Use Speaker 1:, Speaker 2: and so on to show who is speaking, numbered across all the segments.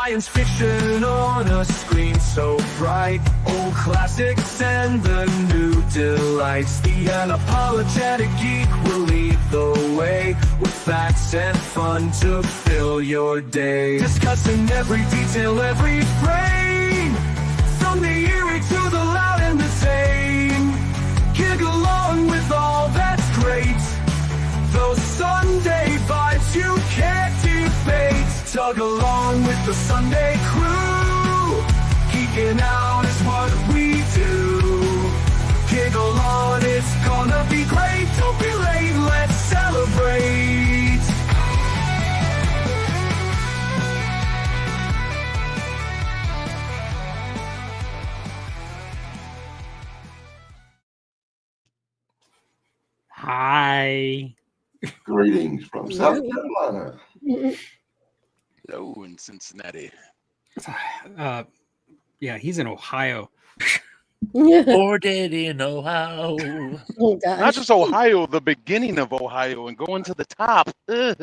Speaker 1: science fiction on a screen so bright. Old classics and the new delights. The unapologetic geek will lead the way, with facts and fun to fill your day. Discussing every detail, every frame, from the eerie to the loud and the tame. Gig along with all that's great, those Sunday vibes you can't debate. Tug along with the Sunday crew, geeking out is what we do. Giggle on, it's gonna be great. Don't be late, let's celebrate.
Speaker 2: Hi.
Speaker 3: Greetings from South Carolina.
Speaker 4: Hello in Cincinnati.
Speaker 2: Yeah, he's in Ohio.
Speaker 5: Or dead in Ohio.
Speaker 6: Oh gosh.
Speaker 4: Not just Ohio, the beginning of Ohio and going to the top.
Speaker 5: That's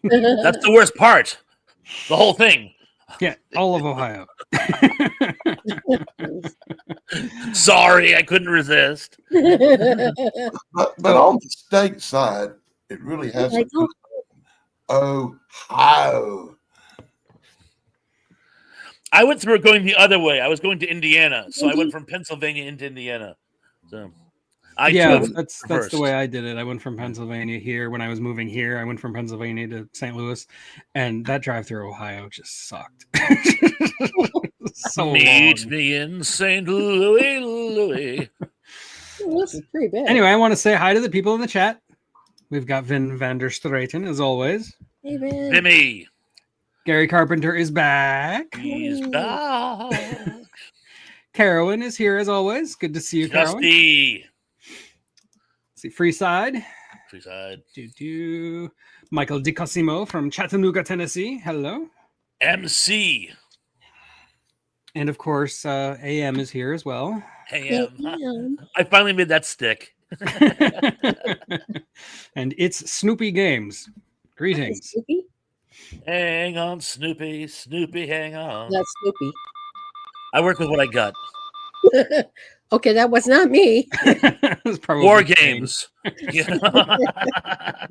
Speaker 5: the worst part. The whole thing.
Speaker 2: Yeah, all of Ohio.
Speaker 5: Sorry, I couldn't resist.
Speaker 3: But on the state side, it really has
Speaker 6: Like,
Speaker 3: Ohio.
Speaker 5: I went through it going the other way. I was going to Indiana, so I went from Pennsylvania into Indiana. So
Speaker 2: that's the way I did it. I went from Pennsylvania here when I was moving here. I went from Pennsylvania to St. Louis, and that drive through Ohio just sucked. So
Speaker 5: Meet
Speaker 2: long.
Speaker 5: me in St. Louis.
Speaker 6: this is pretty bad.
Speaker 2: Anyway, I want to say hi to the people in the chat. We've got Vin van der Straten, as always.
Speaker 6: Hey, man.
Speaker 5: Vimy.
Speaker 2: Gary Carpenter is back.
Speaker 5: He's back.
Speaker 2: Carolyn is here, as always. Good to see you, Carolyn.
Speaker 5: Justy.
Speaker 2: See, Freeside.
Speaker 5: Freeside.
Speaker 2: Michael DiCosimo from Chattanooga, Tennessee. Hello.
Speaker 5: MC.
Speaker 2: And of course, AM is here as well.
Speaker 5: Hey,
Speaker 6: Yeah.
Speaker 5: I finally made that stick.
Speaker 2: And it's Snoopy Games. Greetings.
Speaker 6: Snoopy?
Speaker 5: Hang on, Snoopy. Snoopy, hang on.
Speaker 6: That's Snoopy.
Speaker 5: I work with what I got.
Speaker 6: Okay, that was not me.
Speaker 2: It was probably
Speaker 5: War
Speaker 2: Shane.
Speaker 5: games.
Speaker 4: That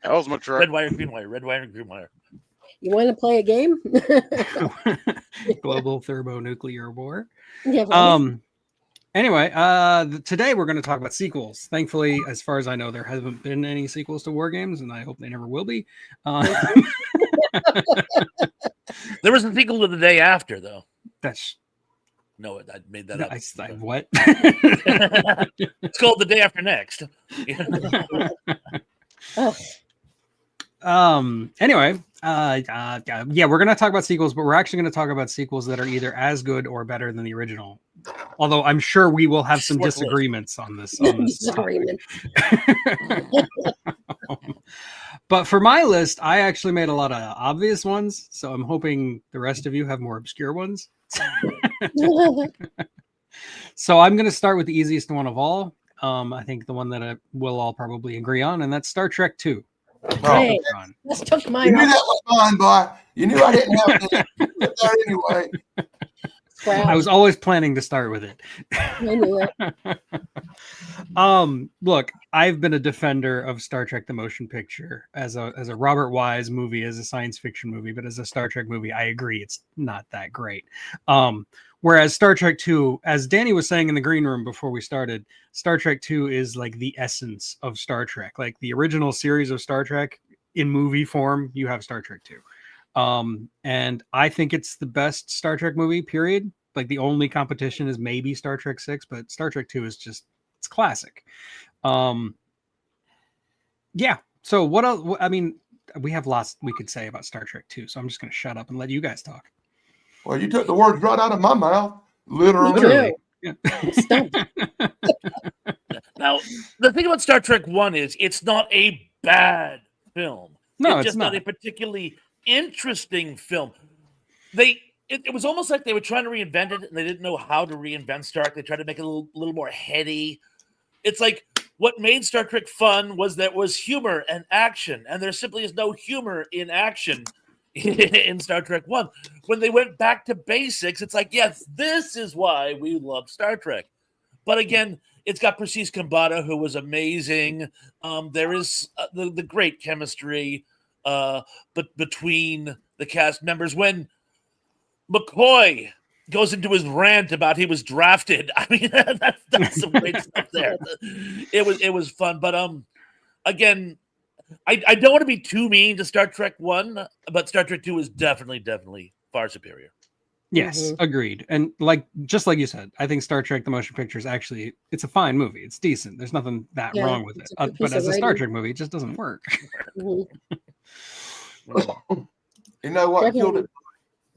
Speaker 4: was my truck.
Speaker 5: Red wire, green wire. Red wire, green wire.
Speaker 6: You want to play a game?
Speaker 2: Global thermonuclear war.
Speaker 6: Yeah,
Speaker 2: Anyway, today we're going to talk about sequels. Thankfully, as far as I know, there haven't been any sequels to War Games, and I hope they never will be.
Speaker 5: There was a sequel to The Day After, though.
Speaker 2: That's
Speaker 5: No, I made that up.
Speaker 2: what?
Speaker 5: It's called The Day After Next.
Speaker 2: Anyway, yeah, we're going to talk about sequels, but we're actually going to talk about sequels that are either as good or better than the original. Although I'm sure we will have some
Speaker 5: Short list.
Speaker 2: disagreements on this.
Speaker 6: disagreement.
Speaker 2: But for my list, I actually made a lot of obvious ones, so I'm hoping the rest of you have more obscure ones. So I'm going to start with the easiest one of all. I think the one that we'll all probably agree on, and that's Star Trek II.
Speaker 6: Hey, let's took
Speaker 3: You
Speaker 6: mine
Speaker 3: knew
Speaker 6: off.
Speaker 3: that was mine, boy. You knew I didn't have that. But that anyway.
Speaker 2: I was always planning to start with it.
Speaker 6: I knew it.
Speaker 2: Look, I've been a defender of Star Trek: The Motion Picture as a Robert Wise movie, as a science fiction movie, but as a Star Trek movie, I agree it's not that great. Whereas Star Trek II, as Danny was saying in the green room before we started, Star Trek II is like the essence of Star Trek. Like the original series of Star Trek in movie form, you have Star Trek II. And I think it's the best Star Trek movie, period. Like the only competition is maybe Star Trek 6, but Star Trek 2 is just, it's classic. Yeah. So what else? I mean, we have lots we could say about Star Trek 2, so I'm just going to shut up and let you guys talk.
Speaker 3: Well, you took the words right out of my mouth. Literally.
Speaker 2: Yeah.
Speaker 5: Now, the thing about Star Trek 1 is it's not a bad film.
Speaker 2: No,
Speaker 5: it's
Speaker 2: it's
Speaker 5: just not a particularly interesting film. It was almost like they were trying to reinvent it and they didn't know how to reinvent Star Trek. They tried to make it a little more heady. It's like what made Star Trek fun was that was humor and action, and there simply is no humor in action. in Star Trek One. When they went back to basics, it's like, yes, this is why we love Star Trek. But again, it's got Persis Kambata, who was amazing. There is the great chemistry but between the cast members. When McCoy goes into his rant about he was drafted, I mean, that's some great stuff there. It was fun, but again, I don't want to be too mean to Star Trek 1, but Star Trek 2 is definitely far superior.
Speaker 2: Yes, agreed. And just like you said, I think Star Trek: The Motion Picture is actually it's a fine movie. It's decent. There's nothing that wrong with it. But as a Star Trek movie, it just doesn't work.
Speaker 3: You know what killed it?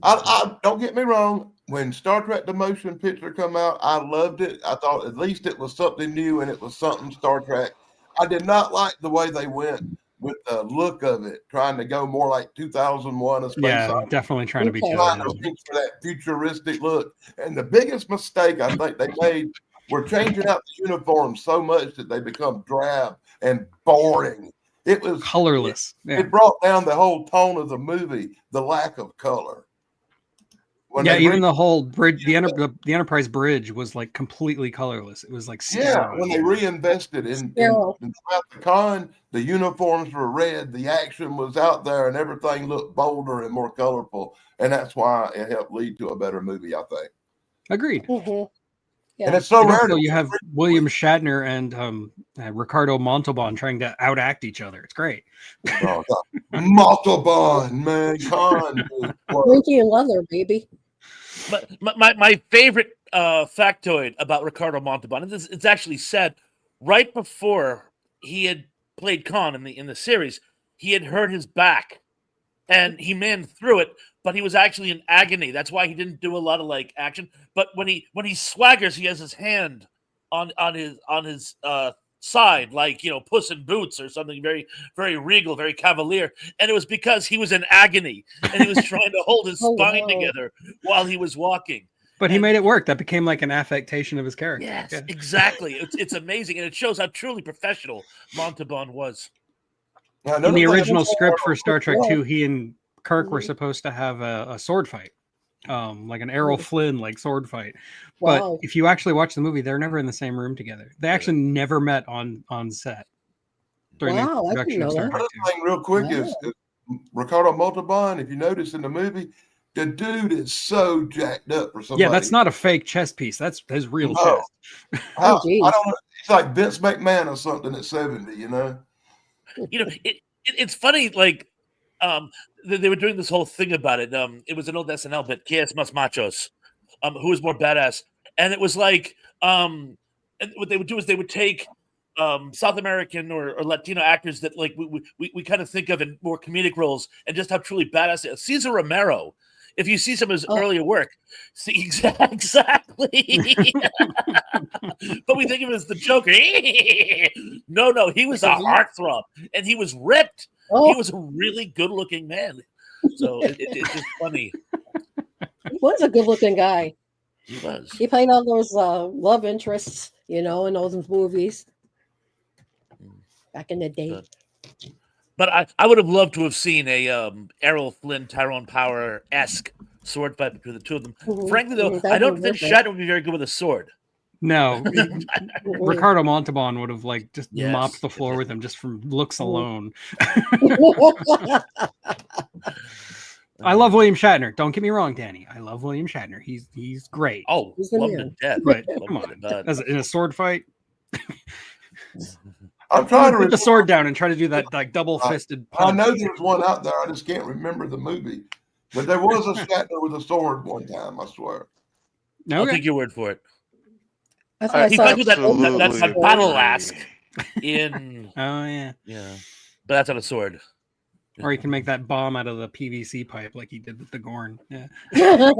Speaker 3: I don't get me wrong. When Star Trek: The Motion Picture come out, I loved it. I thought at least it was something new and it was something Star Trek. I did not like the way they went with the look of it, trying to go more like 2001: A Space Odyssey.
Speaker 2: Definitely trying to be
Speaker 3: trying to reach for that futuristic look. And the biggest mistake I think they made were changing out the uniforms so much that they become drab and boring. It was
Speaker 2: colorless.
Speaker 3: It brought down the whole tone of the movie, the lack of color.
Speaker 2: Even the whole bridge, the Enterprise bridge was like completely colorless. It was like
Speaker 3: when they reinvested in throughout the con, the uniforms were red, the action was out there, and everything looked bolder and more colorful, and that's why it helped lead to a better movie, I think.
Speaker 2: Agreed.
Speaker 3: And it's so rare.
Speaker 2: You have William Shatner and Ricardo Montalban trying to outact each other. It's great.
Speaker 3: Montalban, man,
Speaker 6: Winky and leather, baby.
Speaker 5: But my favorite factoid about Ricardo Montalban, it's actually said right before he had played Khan in the series, he had hurt his back, and he manned through it, but he was actually in agony. That's why he didn't do a lot of like action. But when he swaggers, he has his hand on his side, like, you know, Puss in Boots or something very, very regal, very cavalier. And it was because he was in agony and he was trying to hold his spine together while he was walking.
Speaker 2: But he made it work. That became like an affectation of his character.
Speaker 5: Yes, exactly. It's amazing, and it shows how truly professional Montalban was.
Speaker 2: In the original script for Star Trek II, he and Kirk were supposed to have a sword fight, like an Errol Flynn like sword fight. But if you actually watch the movie, they're never in the same room together. They actually never met on set during the production of Star Trek II.
Speaker 3: Another thing real quick is Ricardo Montalban, if you notice in the movie, the dude is so jacked up for somebody.
Speaker 2: Yeah, that's not a fake chest piece. That's his real chest.
Speaker 3: I don't know. It's like Vince McMahon or something at 70, you know?
Speaker 5: You know, it's funny, like, they were doing this whole thing about it. It was an old SNL bit, "Kies Mas Machos," who was more badass. And it was like, and what they would do is they would take South American or Latino actors that like we kind of think of in more comedic roles and just how truly badass they are. Cesar Romero, if you see some of his earlier work, see exactly. But we think of him as the Joker. No, he was a heartthrob, and he was ripped. He was a really good-looking man. So it's just funny.
Speaker 6: He was a good-looking guy.
Speaker 5: He was.
Speaker 6: He played all those love interests, you know, in all those movies back in the day.
Speaker 5: But I would have loved to have seen a Errol Flynn, Tyrone Power-esque sword fight between the two of them. Frankly, though, I don't think Shatner would be very good with a sword.
Speaker 2: No, Ricardo Montalban would have like just mopped the floor with him just from looks alone. I love William Shatner. Don't get me wrong, Danny. I love William Shatner. He's great.
Speaker 5: Oh, love him to death.
Speaker 2: But come on, in a sword fight.
Speaker 3: I'm trying to
Speaker 2: put the sword down and try to do that like double-fisted punch.
Speaker 3: I know there's one out there. I just can't remember the movie, but there was a Shatner with a sword one time. I swear.
Speaker 5: Okay. I'll take your word for it.
Speaker 6: He
Speaker 5: fights with that battle axe in.
Speaker 2: Oh yeah.
Speaker 5: But that's on a sword.
Speaker 2: Or you can make that bomb out of the PVC pipe like he did with the Gorn. Yeah.
Speaker 6: I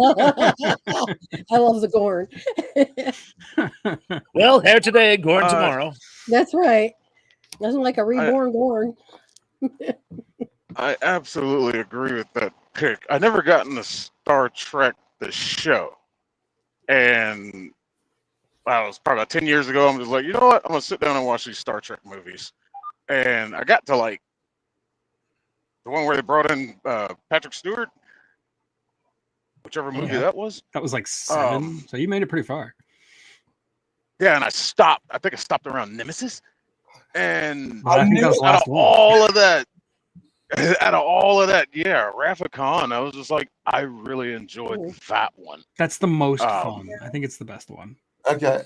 Speaker 6: love the Gorn.
Speaker 5: Well, hair today, Gorn tomorrow.
Speaker 6: That's right. Doesn't like a reborn Gorn.
Speaker 4: I absolutely agree with that pick. I never got into Star Trek the show. And it was probably about 10 years ago. I'm just like, you know what? I'm going to sit down and watch these Star Trek movies. And I got to like The one where they brought in Patrick Stewart, whichever movie
Speaker 2: Yeah.
Speaker 4: that was.
Speaker 2: That was like 7, so you made it pretty far.
Speaker 4: Yeah, and I stopped. I think I stopped around Nemesis, and
Speaker 2: Well, I think that was the
Speaker 4: out of
Speaker 2: last one.
Speaker 4: all of that, yeah, Rafa Khan. I was just like, I really enjoyed that one.
Speaker 2: That's the most fun. I think it's the best one.
Speaker 3: Okay.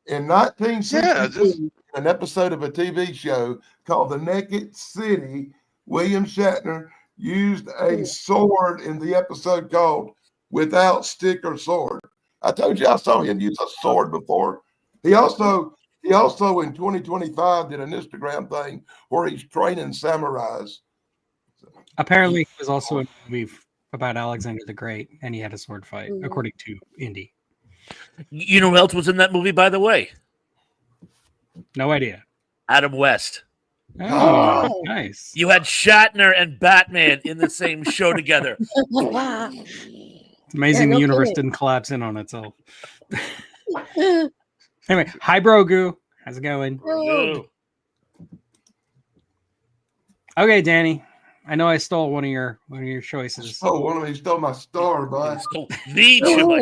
Speaker 3: In
Speaker 4: Yeah,
Speaker 3: 1962, an episode of a TV show called The Naked City, William Shatner used a sword in the episode called Without Stick or Sword. I told you I saw him use a sword before. He also in 2025 did an Instagram thing where he's training samurais.
Speaker 2: Apparently, he was also in a movie about Alexander the Great, and he had a sword fight, according to Indy.
Speaker 5: You know who else was in that movie, by the way?
Speaker 2: No idea.
Speaker 5: Adam West.
Speaker 2: Oh, nice.
Speaker 5: You had Shatner and Batman in the same show together.
Speaker 2: It's amazing the universe didn't collapse in on itself. Anyway, hi Brogu. How's it going? Okay, Danny. I know I stole one of your choices.
Speaker 3: Oh, one of them stole my star, bud.
Speaker 2: It's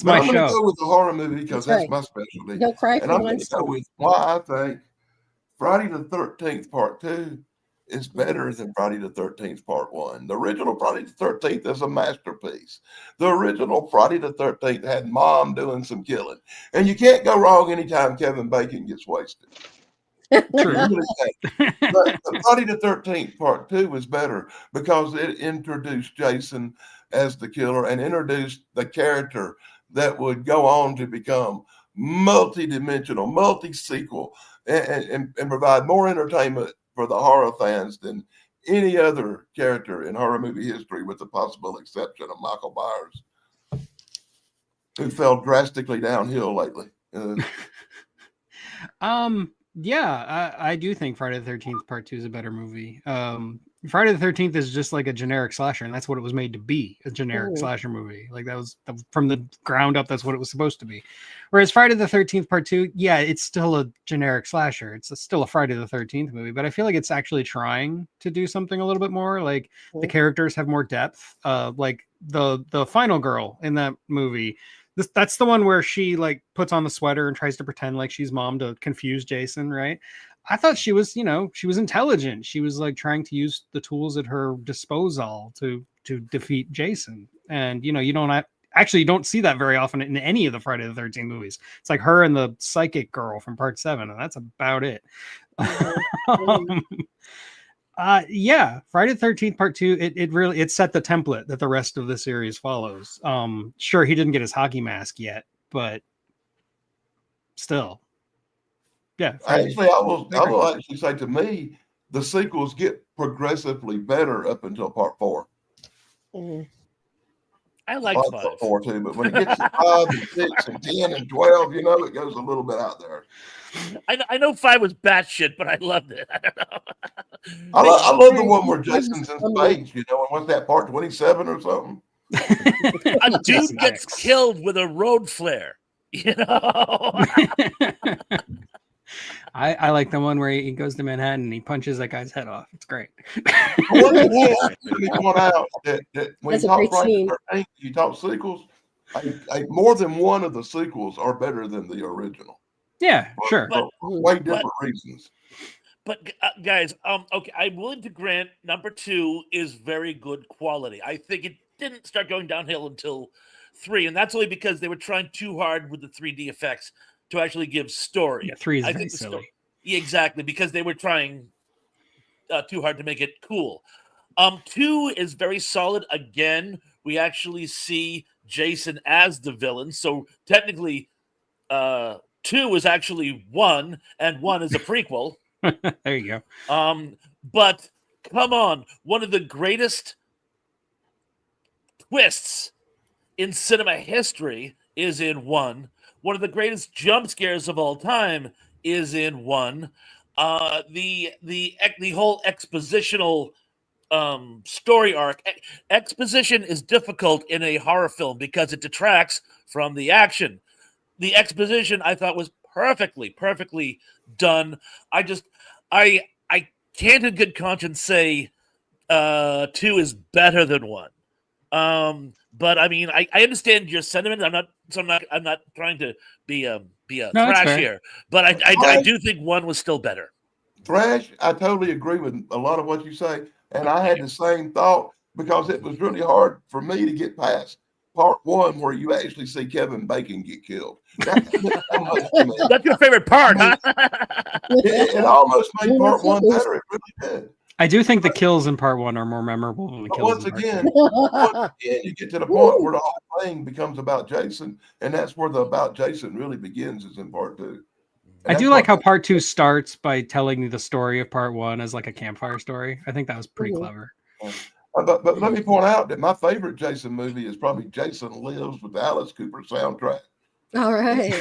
Speaker 2: my
Speaker 3: I'm
Speaker 2: show.
Speaker 3: going to go with the horror movie because that's my specialty.
Speaker 6: Don't cry
Speaker 3: and
Speaker 6: for
Speaker 3: I'm going
Speaker 6: one
Speaker 3: to go with why I think Friday the 13th Part 2 is better than Friday the 13th Part 1. The original Friday the 13th is a masterpiece. The original Friday the 13th had Mom doing some killing. And you can't go wrong anytime Kevin Bacon gets wasted.
Speaker 2: True.
Speaker 3: But the Friday the 13th Part 2 was better because it introduced Jason as the killer and introduced the character that would go on to become multi-dimensional, multi-sequel, and provide more entertainment for the horror fans than any other character in horror movie history, with the possible exception of Michael Myers, who fell drastically downhill lately.
Speaker 2: Yeah, I do think Friday the 13th Part 2 is a better movie. Friday the 13th is just like a generic slasher, and that's what it was made to be, a generic slasher movie. Like that was from the ground up, that's what it was supposed to be. Whereas Friday the 13th Part 2, yeah, it's still a generic slasher. It's still a Friday the 13th movie, but I feel like it's actually trying to do something a little bit more. Like the characters have more depth. Like the final girl in that movie, that's the one where she like puts on the sweater and tries to pretend like she's Mom to confuse Jason, right? I thought she was, she was intelligent. She was like trying to use the tools at her disposal to defeat Jason. And you don't see that very often in any of the Friday the 13th movies. It's like her and the psychic girl from Part 7, and that's about it. Yeah, Friday the 13th Part 2, it set the template that the rest of the series follows. Sure, he didn't get his hockey mask yet, but still. Yeah.
Speaker 3: Actually, I will actually say, to me, the sequels get progressively better up until Part 4.
Speaker 5: I like 5.
Speaker 3: 4 too, but when it gets to 5 and 6 and 10 and 12, it goes a little bit out there.
Speaker 5: I know 5 was batshit, but I loved it. I don't know.
Speaker 3: I love the one where Jason's in space, and what's that, Part 27 or something?
Speaker 5: A dude gets killed with a road flare.
Speaker 2: I like the one where he goes to Manhattan and he punches that guy's head off. It's great.
Speaker 3: One out that when
Speaker 6: That's a great scene.
Speaker 3: You talk sequels, more than one of the sequels are better than the original.
Speaker 2: Yeah, sure.
Speaker 3: For way different reasons.
Speaker 5: But guys, okay, I'm willing to grant number 2 is very good quality. I think it didn't start going downhill until 3, and that's only because they were trying too hard with the 3D effects to actually give story.
Speaker 2: Yeah, 3 is very silly.
Speaker 5: Yeah, exactly, because they were trying too hard to make it cool. 2 is very solid. Again, we actually see Jason as the villain, so technically 2 is actually 1, and 1 is a prequel.
Speaker 2: There you go.
Speaker 5: But come on, one of the greatest twists in cinema history is in 1. One of the greatest jump scares of all time is in 1. The whole expositional story arc. Exposition is difficult in a horror film because it detracts from the action. The exposition I thought was perfectly done. I can't in good conscience say 2 is better than 1. But I mean, I understand your sentiment. I'm not trying to be a
Speaker 2: No, that's
Speaker 5: thrash
Speaker 2: fair.
Speaker 5: here, but I do think 1 was still better.
Speaker 3: Thrash, I totally agree with a lot of what you say. And I had the same thought because it was really hard for me to get past part 1 where you actually see Kevin Bacon get killed. That's
Speaker 5: That's your favorite part, huh?
Speaker 3: It almost made part 1 better. It really did.
Speaker 2: I do think the kills in part 1 are more memorable than the
Speaker 3: But
Speaker 2: kills
Speaker 3: once
Speaker 2: in part
Speaker 3: again,
Speaker 2: 2.
Speaker 3: you get to the point where the whole thing becomes about Jason, and that's where the about Jason really begins, is in part 2.
Speaker 2: I do like how part 2 starts by telling you the story of part 1 as like a campfire story. I think that was pretty clever.
Speaker 3: But let me point out that my favorite Jason movie is probably Jason Lives with the Alice Cooper soundtrack.
Speaker 6: All right.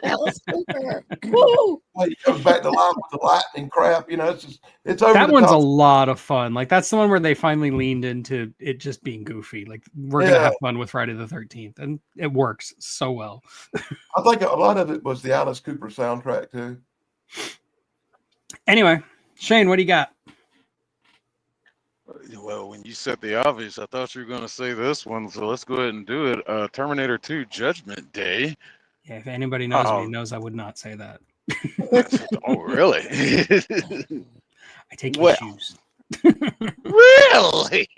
Speaker 6: Alice Cooper. Woo!
Speaker 3: Well, he goes back to life with the lightning crap. It's over.
Speaker 2: That one's a lot of fun. Like that's the one where they finally leaned into it just being goofy. Like we're gonna have fun with Friday the 13th, and it works so well.
Speaker 3: I think a lot of it was the Alice Cooper soundtrack too.
Speaker 2: Anyway, Shane, what do you got?
Speaker 4: Well, when you said the obvious, I thought you were going to say this one, so let's go ahead and do it. Terminator 2 Judgment Day.
Speaker 2: Yeah, if anybody knows me, knows I would not say that.
Speaker 4: Oh, really?
Speaker 2: I take issues.
Speaker 4: Really?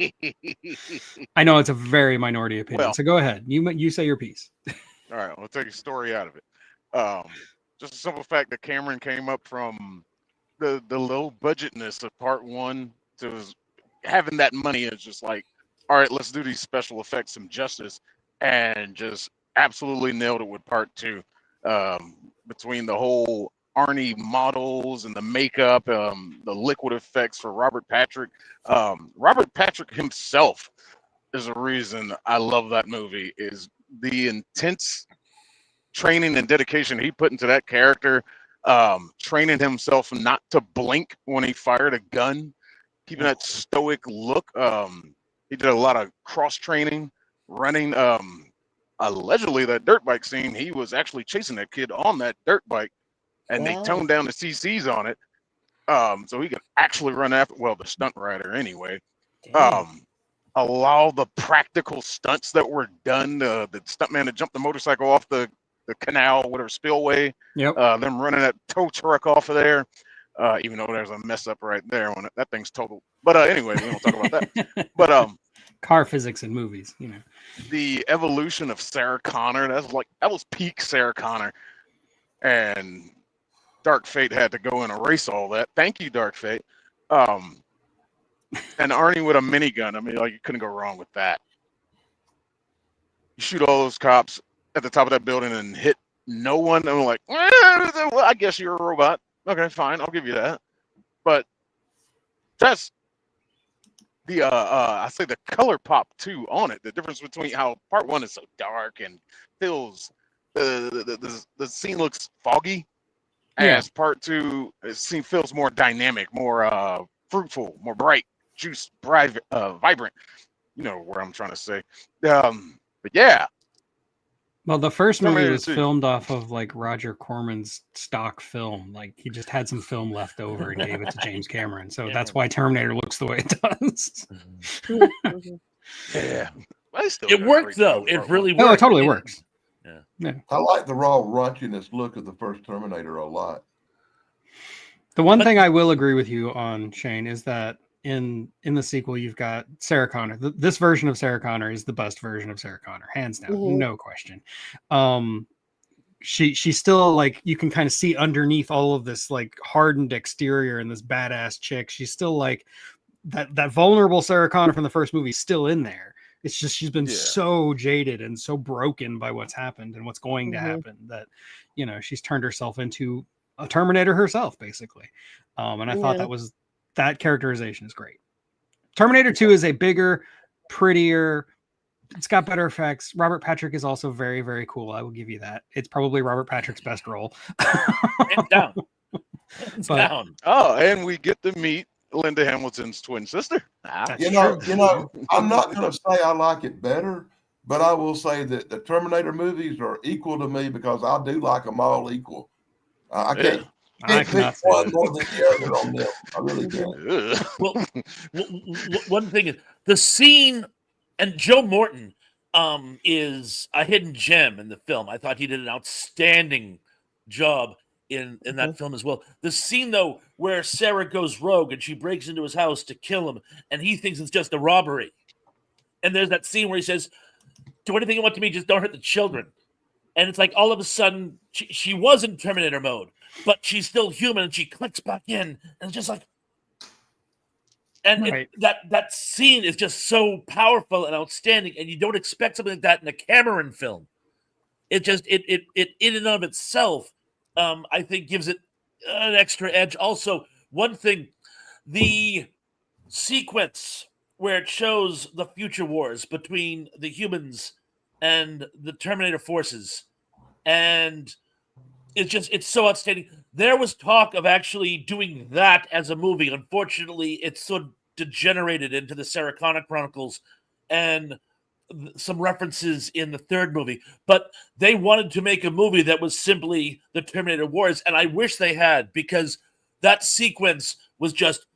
Speaker 2: I know it's a very minority opinion, so go ahead. You say your piece.
Speaker 4: All right, we'll take a story out of it. Just a simple fact that Cameron came up from the low budgetness of part 1 to having that money is just like, all right, let's do these special effects some justice, and just absolutely nailed it with part 2. Between the whole Arnie models and the makeup, the liquid effects for Robert Patrick. Robert Patrick himself is a reason I love that movie, is the intense training and dedication he put into that character, training himself not to blink when he fired a gun, keeping that stoic look. He did a lot of cross training, running. Allegedly, that dirt bike scene, he was actually chasing that kid on that dirt bike, and they toned down the CCs on it, so he could actually run after. Well, the stunt rider anyway. Allow the practical stunts that were done. The stuntman that jumped the motorcycle off the canal, whatever spillway.
Speaker 2: Yep.
Speaker 4: Them running that tow truck off of there. Even though there's a mess up right there when that thing's total. But anyway, we don't talk about that. But
Speaker 2: car physics in movies,
Speaker 4: the evolution of Sarah Connor, that was peak Sarah Connor, and Dark Fate had to go and erase all that. Thank you, Dark Fate. And Arnie with a minigun. I mean, you couldn't go wrong with that. You shoot all those cops at the top of that building and hit no one. I'm like, well, I guess you're a robot. Okay, fine, I'll give you that. But that's the I say the color pop too on it. The difference between how part 1 is so dark and feels the scene looks foggy, as part 2 feels more dynamic, more fruitful, more bright, juice, vibrant. You know where I'm trying to say. But yeah.
Speaker 2: Well, the first movie
Speaker 4: Terminator
Speaker 2: was
Speaker 4: 2.
Speaker 2: filmed off of like Roger Corman's stock film. Like he just had some film left over and gave it to James Cameron. So that's why Terminator looks the way it does.
Speaker 4: Yeah.
Speaker 5: It worked though. It really worked.
Speaker 2: No, it totally works.
Speaker 3: Yeah. I like the raw raunchiness look of the first Terminator a lot.
Speaker 2: The one thing I will agree with you on, Shane, is that in the sequel you've got Sarah Connor. This version of Sarah Connor is the best version of Sarah Connor, hands down, no question. She's still like, you can kind of see underneath all of this like hardened exterior and this badass chick. She's still like that vulnerable Sarah Connor from the first movie is still in there. It's just she's been so jaded and so broken by what's happened and what's going to happen that she's turned herself into a Terminator herself, basically. And I thought that characterization is great. Terminator 2 is a bigger, prettier, it's got better effects. Robert Patrick is also very, very cool. I will give you that. It's probably Robert Patrick's best role.
Speaker 5: Hands down. Hands down.
Speaker 4: Oh, and we get to meet Linda Hamilton's twin sister.
Speaker 3: You know, I'm not going to say I like it better, but I will say that the Terminator movies are equal to me because I do like them all equal. I can't
Speaker 2: I
Speaker 3: Can't
Speaker 2: cannot
Speaker 3: pick
Speaker 2: say
Speaker 3: one
Speaker 2: that.
Speaker 3: more than the other on them. I really can't.
Speaker 4: Ugh.
Speaker 5: Well, one thing is the scene, and Joe Morton is a hidden gem in the film. I thought he did an outstanding job in that film as well. The scene though where Sarah goes rogue and she breaks into his house to kill him, and he thinks it's just a robbery. And there's that scene where he says, "Do anything you want to me, just don't hurt the children." And it's like all of a sudden she was in Terminator mode, but she's still human, and she clicks back in, and it's just like. And
Speaker 2: Right.
Speaker 5: that scene is just so powerful and outstanding, and you don't expect something like that in a Cameron film. It just it in and of itself, I think gives it an extra edge. Also, one thing, the sequence where it shows the future wars between the humans and the Terminator forces, and it's so outstanding. There was talk of actually doing that as a movie. Unfortunately, it sort of degenerated into the Sarah Connor Chronicles and some references in the third movie. But they wanted to make a movie that was simply the Terminator Wars, and I wish they had, because that sequence was just.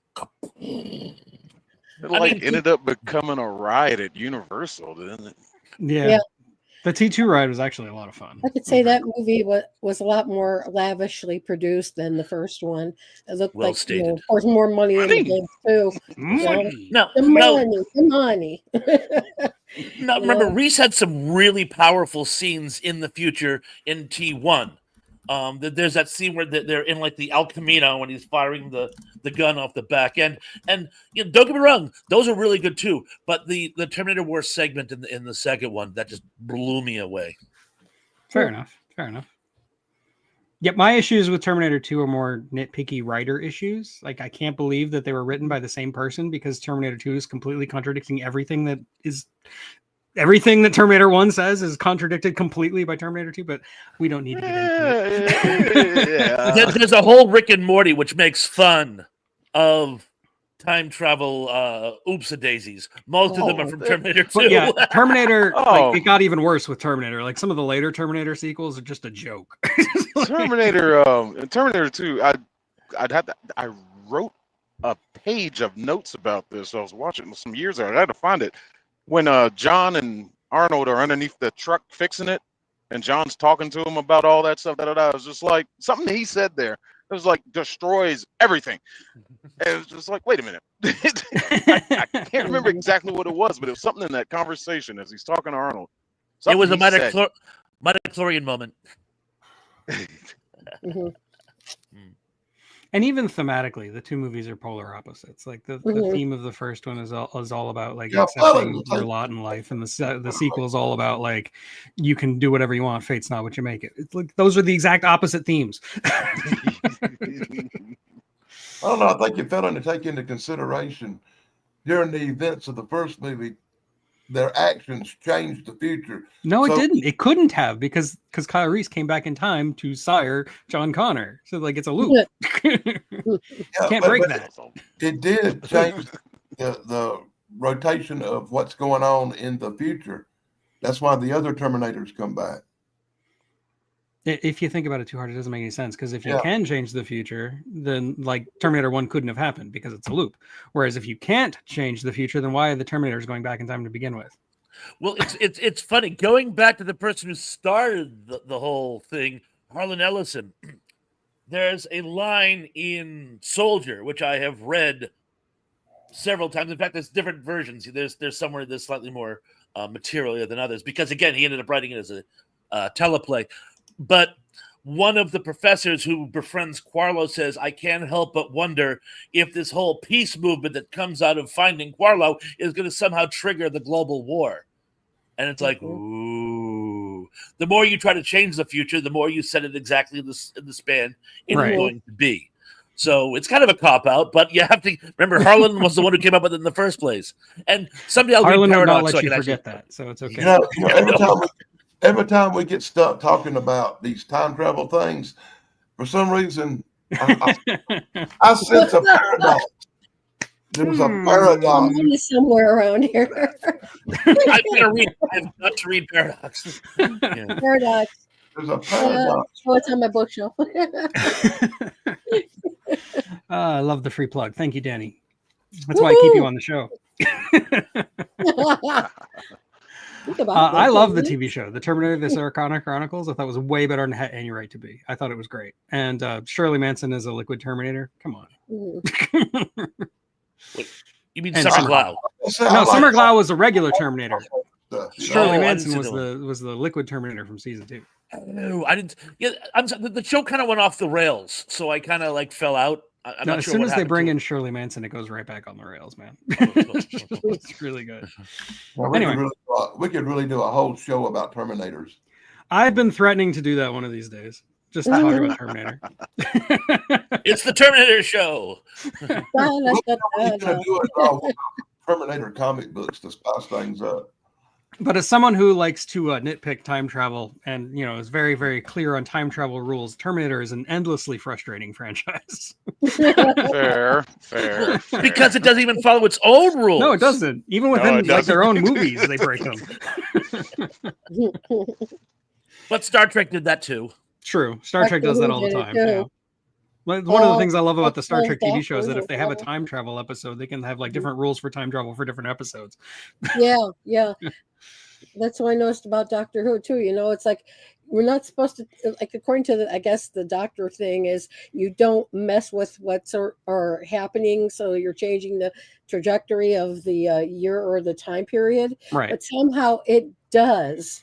Speaker 4: It
Speaker 5: I mean,
Speaker 4: ended up becoming a ride at Universal, didn't it?
Speaker 2: Yeah. The T2 ride was actually a lot of fun.
Speaker 6: I could say that movie was a lot more lavishly produced than the first one. It looked
Speaker 5: Well
Speaker 6: like,
Speaker 5: stated.
Speaker 6: of course, more money in the game too.
Speaker 5: No,
Speaker 6: The money.
Speaker 5: Now, remember, Reese had some really powerful scenes in the future in T1. There's that scene where they're in like the El Camino when he's firing the gun off the back end, and don't get me wrong, those are really good too. But the Terminator Wars segment in the second one, that just blew me away.
Speaker 2: Fair enough. Yep, my issues with Terminator 2 are more nitpicky writer issues. Like, I can't believe that they were written by the same person, because Terminator 2 is completely contradicting everything that Terminator 1 says is contradicted completely by Terminator 2, but we don't need to get into it.
Speaker 5: There's a whole Rick and Morty which makes fun of time travel oopsie-daisies. Most of them are from Terminator 2.
Speaker 2: But yeah, Terminator, like, it got even worse with Terminator. Like, some of the later Terminator sequels are just a joke.
Speaker 4: Terminator 2, I wrote a page of notes about this. I was watching it some years ago. I had to find it. When John and Arnold are underneath the truck fixing it, and John's talking to him about all that stuff, it was just like something he said there. It was like destroys everything. And it was just like, wait a minute. I can't remember exactly what it was, but it was something in that conversation as he's talking to Arnold.
Speaker 5: It was a midichlorian moment.
Speaker 2: And even thematically, the two movies are polar opposites. Like the theme of the first one is all about like accepting your lot in life, and the sequel is all about like you can do whatever you want. Fate's not what you make it. It's like those are the exact opposite themes.
Speaker 3: I don't know. I think you failing to take into consideration during the events of the first movie, their actions changed the future.
Speaker 2: No, it didn't. It couldn't have, because Kyle Reese came back in time to sire John Connor. So like it's a loop. Can't break that.
Speaker 3: It did change the rotation of what's going on in the future. That's why the other Terminators come back.
Speaker 2: If you think about it too hard, it doesn't make any sense, because if you can change the future, then like Terminator 1 couldn't have happened because it's a loop. Whereas if you can't change the future, then why are the Terminators going back in time to begin with?
Speaker 5: Well, it's funny. Going back to the person who started the whole thing, Harlan Ellison, there's a line in Soldier, which I have read several times. In fact, there's different versions. There's somewhere there's slightly more material than others, because, again, he ended up writing it as a teleplay. But one of the professors who befriends Quarlo says, I can't help but wonder if this whole peace movement that comes out of finding Quarlo is going to somehow trigger the global war. And it's like, ooh. The more you try to change the future, the more you set it exactly in the span it's going to be. So it's kind of a cop-out, but you have to remember Harlan was the one who came up with it in the first place. And someday I'll
Speaker 2: Harlan
Speaker 5: read
Speaker 2: will
Speaker 5: Paradox.
Speaker 2: not let you forget that, so it's okay.
Speaker 3: Every time we get stuck talking about these time travel things, for some reason, I sense a paradox. There's a paradox.
Speaker 6: Somewhere around here.
Speaker 5: I've got to read Paradox.
Speaker 6: Paradox.
Speaker 3: There's a paradox.
Speaker 6: Oh, it's on my bookshelf.
Speaker 2: I love the free plug. Thank you, Danny. That's why I keep you on the show.
Speaker 6: Think about that,
Speaker 2: I love the
Speaker 6: Danny.
Speaker 2: TV show, The Terminator: The Sarah Connor Chronicles. I thought it was way better than it had any right to be. I thought it was great. And Shirley Manson as a liquid Terminator. Come on.
Speaker 6: Mhm.
Speaker 5: Wait, you mean
Speaker 2: And
Speaker 5: Summer
Speaker 2: Summer-
Speaker 5: Glau?
Speaker 2: No, Summer Glau was a regular Terminator. Shirley
Speaker 5: Oh, I didn't
Speaker 2: Manson
Speaker 5: see
Speaker 2: was
Speaker 5: the
Speaker 2: the liquid Terminator from season 2.
Speaker 5: Oh, I didn't. Yeah, the show kind of went off the rails, so I kind of like fell out. I'm
Speaker 2: No,
Speaker 5: not
Speaker 2: as
Speaker 5: sure
Speaker 2: soon
Speaker 5: what
Speaker 2: as they
Speaker 5: happened
Speaker 2: bring
Speaker 5: to
Speaker 2: in
Speaker 5: it.
Speaker 2: Shirley Manson, it goes right back on the rails, man.
Speaker 5: Oh,
Speaker 2: It's really good.
Speaker 3: Well, we,
Speaker 2: Anyway.
Speaker 3: we could really do a whole show about Terminators.
Speaker 2: I've been threatening to do that one of these days. Just talk about Terminator.
Speaker 5: It's the Terminator show.
Speaker 3: We're going to do it all with Terminator comic books to spice things up.
Speaker 2: But as someone who likes to nitpick time travel and is very, very clear on time travel rules, Terminator is an endlessly frustrating franchise.
Speaker 4: Fair.
Speaker 5: Because it doesn't even follow its own rules.
Speaker 2: No, it doesn't. Even within
Speaker 4: it
Speaker 2: like their own
Speaker 4: doesn't.
Speaker 2: movies, they break them.
Speaker 5: But Star Trek did that too.
Speaker 2: True. Star Trek does that all the
Speaker 6: Doctor Who
Speaker 2: time.
Speaker 6: did it
Speaker 2: Yeah.
Speaker 6: too.
Speaker 2: One of the things I love about the Star
Speaker 6: Doctor
Speaker 2: Trek TV show is that
Speaker 6: Who.
Speaker 2: if they have a time travel episode, they can have like different rules for time travel for different episodes.
Speaker 6: Yeah. That's what I noticed about Doctor Who too. It's like we're not supposed to, like, according to I guess the doctor thing is you don't mess with what's are happening, so you're changing the trajectory of the year or the time period.
Speaker 2: Right.
Speaker 6: But somehow it does.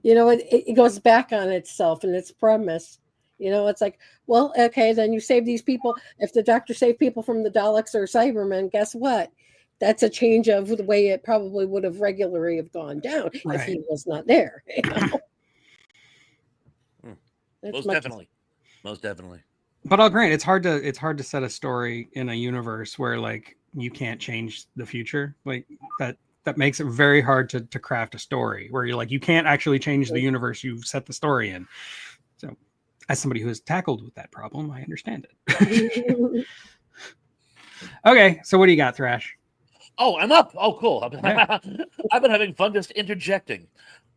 Speaker 6: It goes back on itself and its premise. It's like, well, okay, then you save these people. If the doctor saved people from the Daleks or Cybermen, guess what? That's a change of the way it probably would have regularly have gone down if he was not there.
Speaker 5: Most definitely.
Speaker 2: But I'll grant it's hard to set a story in a universe where like you can't change the future. Like that makes it very hard to craft a story where you're like you can't actually change the universe you've set the story in. So as somebody who has tackled with that problem, I understand it. Okay, so what do you got, Thrash?
Speaker 5: Oh, I'm up. Oh, cool.
Speaker 2: Yeah.
Speaker 5: I've been having fun just interjecting.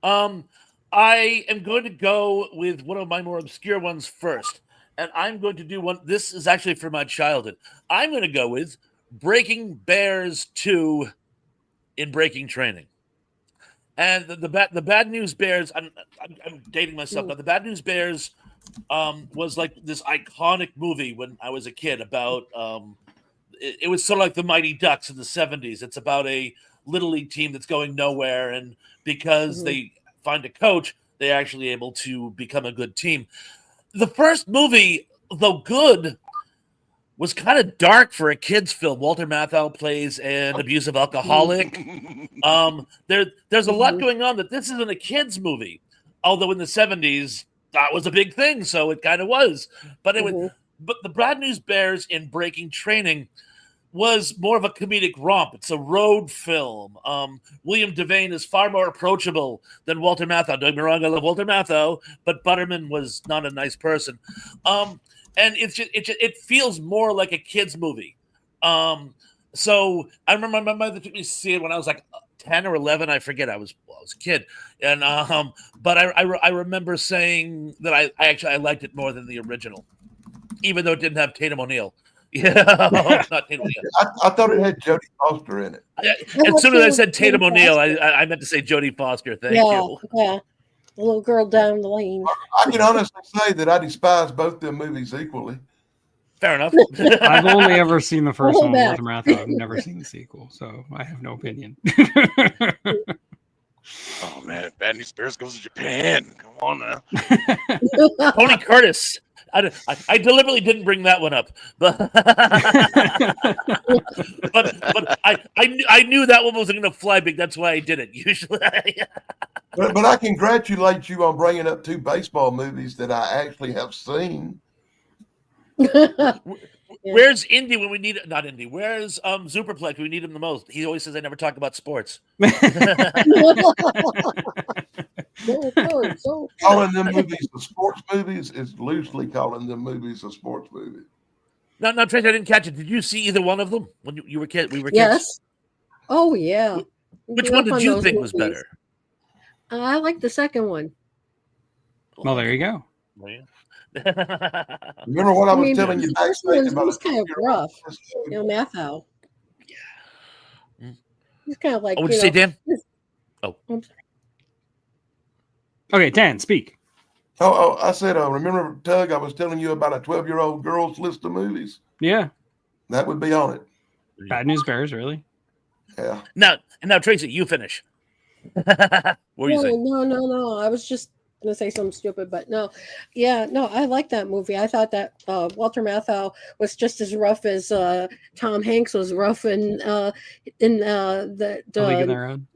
Speaker 5: I am going to go with one of my more obscure ones first. And I'm going to do one. This is actually for my childhood. I'm going to go with Breaking Bears 2 in Breaking Training. And the Bad News Bears, I'm dating myself, but the Bad News Bears was like this iconic movie when I was a kid about it was sort of like the Mighty Ducks in the 70s. It's about a little league team that's going nowhere, and because they find a coach, they're actually able to become a good team. The first movie, though good, was kind of dark for a kid's film. Walter Matthau plays an abusive alcoholic. There's a lot going on that this isn't a kid's movie, although in the 70s that was a big thing, so it kind of was. But but the Bad News Bears in Breaking Training was more of a comedic romp. It's a road film. William Devane is far more approachable than Walter Matthau. Don't get me wrong, I love Walter Matthau, but Butterman was not a nice person. And it feels more like a kid's movie. So I remember my mother took me to see it when I was like 10 or 11. I forget. I was a kid, and but I remember saying that I liked it more than the original, even though it didn't have Tatum O'Neal. Yeah, not Tatum O'Neal.
Speaker 3: I thought it had Jodie Foster in it.
Speaker 5: As soon as I said Tatum O'Neal, I meant to say Jodie Foster. Thank you.
Speaker 6: Yeah, the little girl down the lane.
Speaker 3: I can honestly say that I despise both them movies equally.
Speaker 5: Fair enough.
Speaker 2: I've only ever seen the first
Speaker 6: Hold
Speaker 2: one,
Speaker 6: back.
Speaker 2: Walter Matthau. I've never seen the sequel, so I have no opinion.
Speaker 4: Oh man, Bad News Bears goes to Japan. Come on now.
Speaker 5: Tony Curtis. I deliberately didn't bring that one up, but I knew that one wasn't going to fly big. That's why I did it. Usually,
Speaker 3: But I congratulate you on bringing up two baseball movies that I actually have seen.
Speaker 5: Where's Indy when we need it? Not Indy. Where's Superplex when we need him the most? He always says I never talk about sports.
Speaker 3: Calling them movies the sports movies is loosely calling them movies the sports movies.
Speaker 5: No, Trace, I didn't catch it. Did you see either one of them when you were kid? We were kids.
Speaker 6: Yes. Oh yeah.
Speaker 5: Which
Speaker 6: Grew
Speaker 5: one
Speaker 6: up
Speaker 5: did
Speaker 6: on
Speaker 5: you
Speaker 6: those
Speaker 5: think was
Speaker 6: movies.
Speaker 5: better?
Speaker 6: I like the second one.
Speaker 2: Well, there you go.
Speaker 3: Remember what I
Speaker 6: I
Speaker 3: was
Speaker 6: mean,
Speaker 3: telling
Speaker 6: because
Speaker 3: you
Speaker 6: the first
Speaker 3: backstage
Speaker 6: one
Speaker 3: about
Speaker 6: was
Speaker 3: a
Speaker 6: kind of
Speaker 3: 12-year-old
Speaker 6: rough.
Speaker 3: episode?
Speaker 6: You know, Mathau.
Speaker 5: Mm.
Speaker 6: He's kind of like,
Speaker 5: What'd you say, Dan?
Speaker 6: Oh, I'm sorry.
Speaker 2: Okay, Dan, speak.
Speaker 3: I said, remember, Tug, I was telling you about a 12-year-old girl's list of movies?
Speaker 2: Yeah.
Speaker 3: That would be on it.
Speaker 2: Bad News Bears, really?
Speaker 3: Yeah.
Speaker 5: Now, Tracy, you finish. What were you saying?
Speaker 6: No. I was just gonna say something stupid, but no. Yeah, no, I like that movie. I thought that Walter Matthau was just as rough as Tom Hanks was rough in
Speaker 2: A League of Their Own.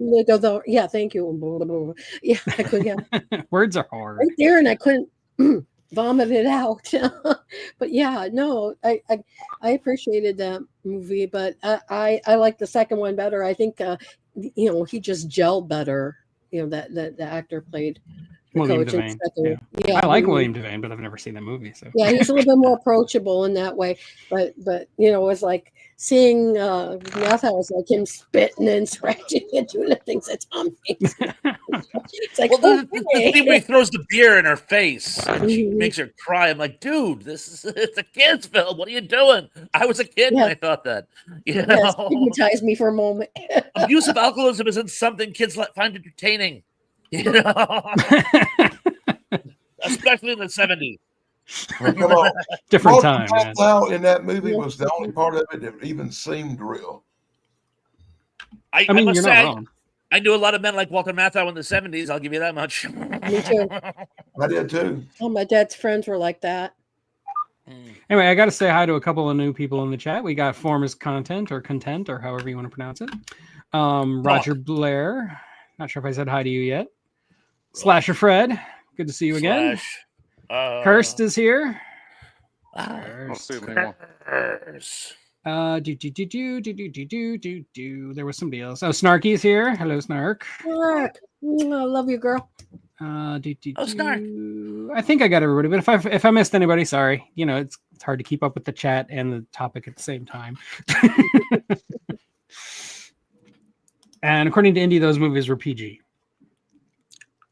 Speaker 6: Yeah, thank you. Yeah, I couldn't get
Speaker 2: Words are hard.
Speaker 6: right there, and I couldn't vomit it out. But yeah, no, I appreciated that movie, but I like the second one better. I think he just gelled better. That the actor played the
Speaker 2: William
Speaker 6: coach in the
Speaker 2: Devane.
Speaker 6: second.
Speaker 2: Yeah.
Speaker 6: Yeah,
Speaker 2: I like William Devane, but I've never seen that movie. So
Speaker 6: yeah, he's a little bit more approachable in that way. But it was like seeing Matthau was like him spitting and scratching and doing the things that Tom Hanks. It's like,
Speaker 5: Well, the scene where he throws the beer in her face and she
Speaker 6: Mhm.
Speaker 5: makes her cry. I'm like, dude, it's a kid's film. What are you doing? I was a kid when
Speaker 6: Yeah.
Speaker 5: I thought that.
Speaker 6: Yeah,
Speaker 5: know,
Speaker 6: stigmatized me for a moment.
Speaker 5: abusive alcoholism isn't something kids find entertaining. Especially in the 70s.
Speaker 3: Come on.
Speaker 2: different
Speaker 3: Walter
Speaker 2: time, man.
Speaker 3: Matthau in that movie was the only part of it that even seemed real.
Speaker 5: I
Speaker 2: I mean,
Speaker 5: must
Speaker 2: you're
Speaker 5: say,
Speaker 2: not wrong.
Speaker 5: I knew a lot of men like Walter Matthau in the 70s. I'll give you that much.
Speaker 6: Me too.
Speaker 3: I did too.
Speaker 6: Oh, my dad's friends were like that.
Speaker 2: Anyway, I got to say hi to a couple of new people in the chat. We got Form Content, or however you want to pronounce it. Roger Blair. Not sure if I said hi to you yet. Slasher Fred. Good to see you again. Kirst is here.
Speaker 4: I'll
Speaker 2: Kirst.
Speaker 4: see if anyone.
Speaker 2: There was somebody else. Oh, Snarky's here. Hello, Snark.
Speaker 6: Mark, I love you, girl.
Speaker 5: Snark.
Speaker 2: I think I got everybody, but if I missed anybody, sorry. It's hard to keep up with the chat and the topic at the same time. And according to Indy, those movies were PG.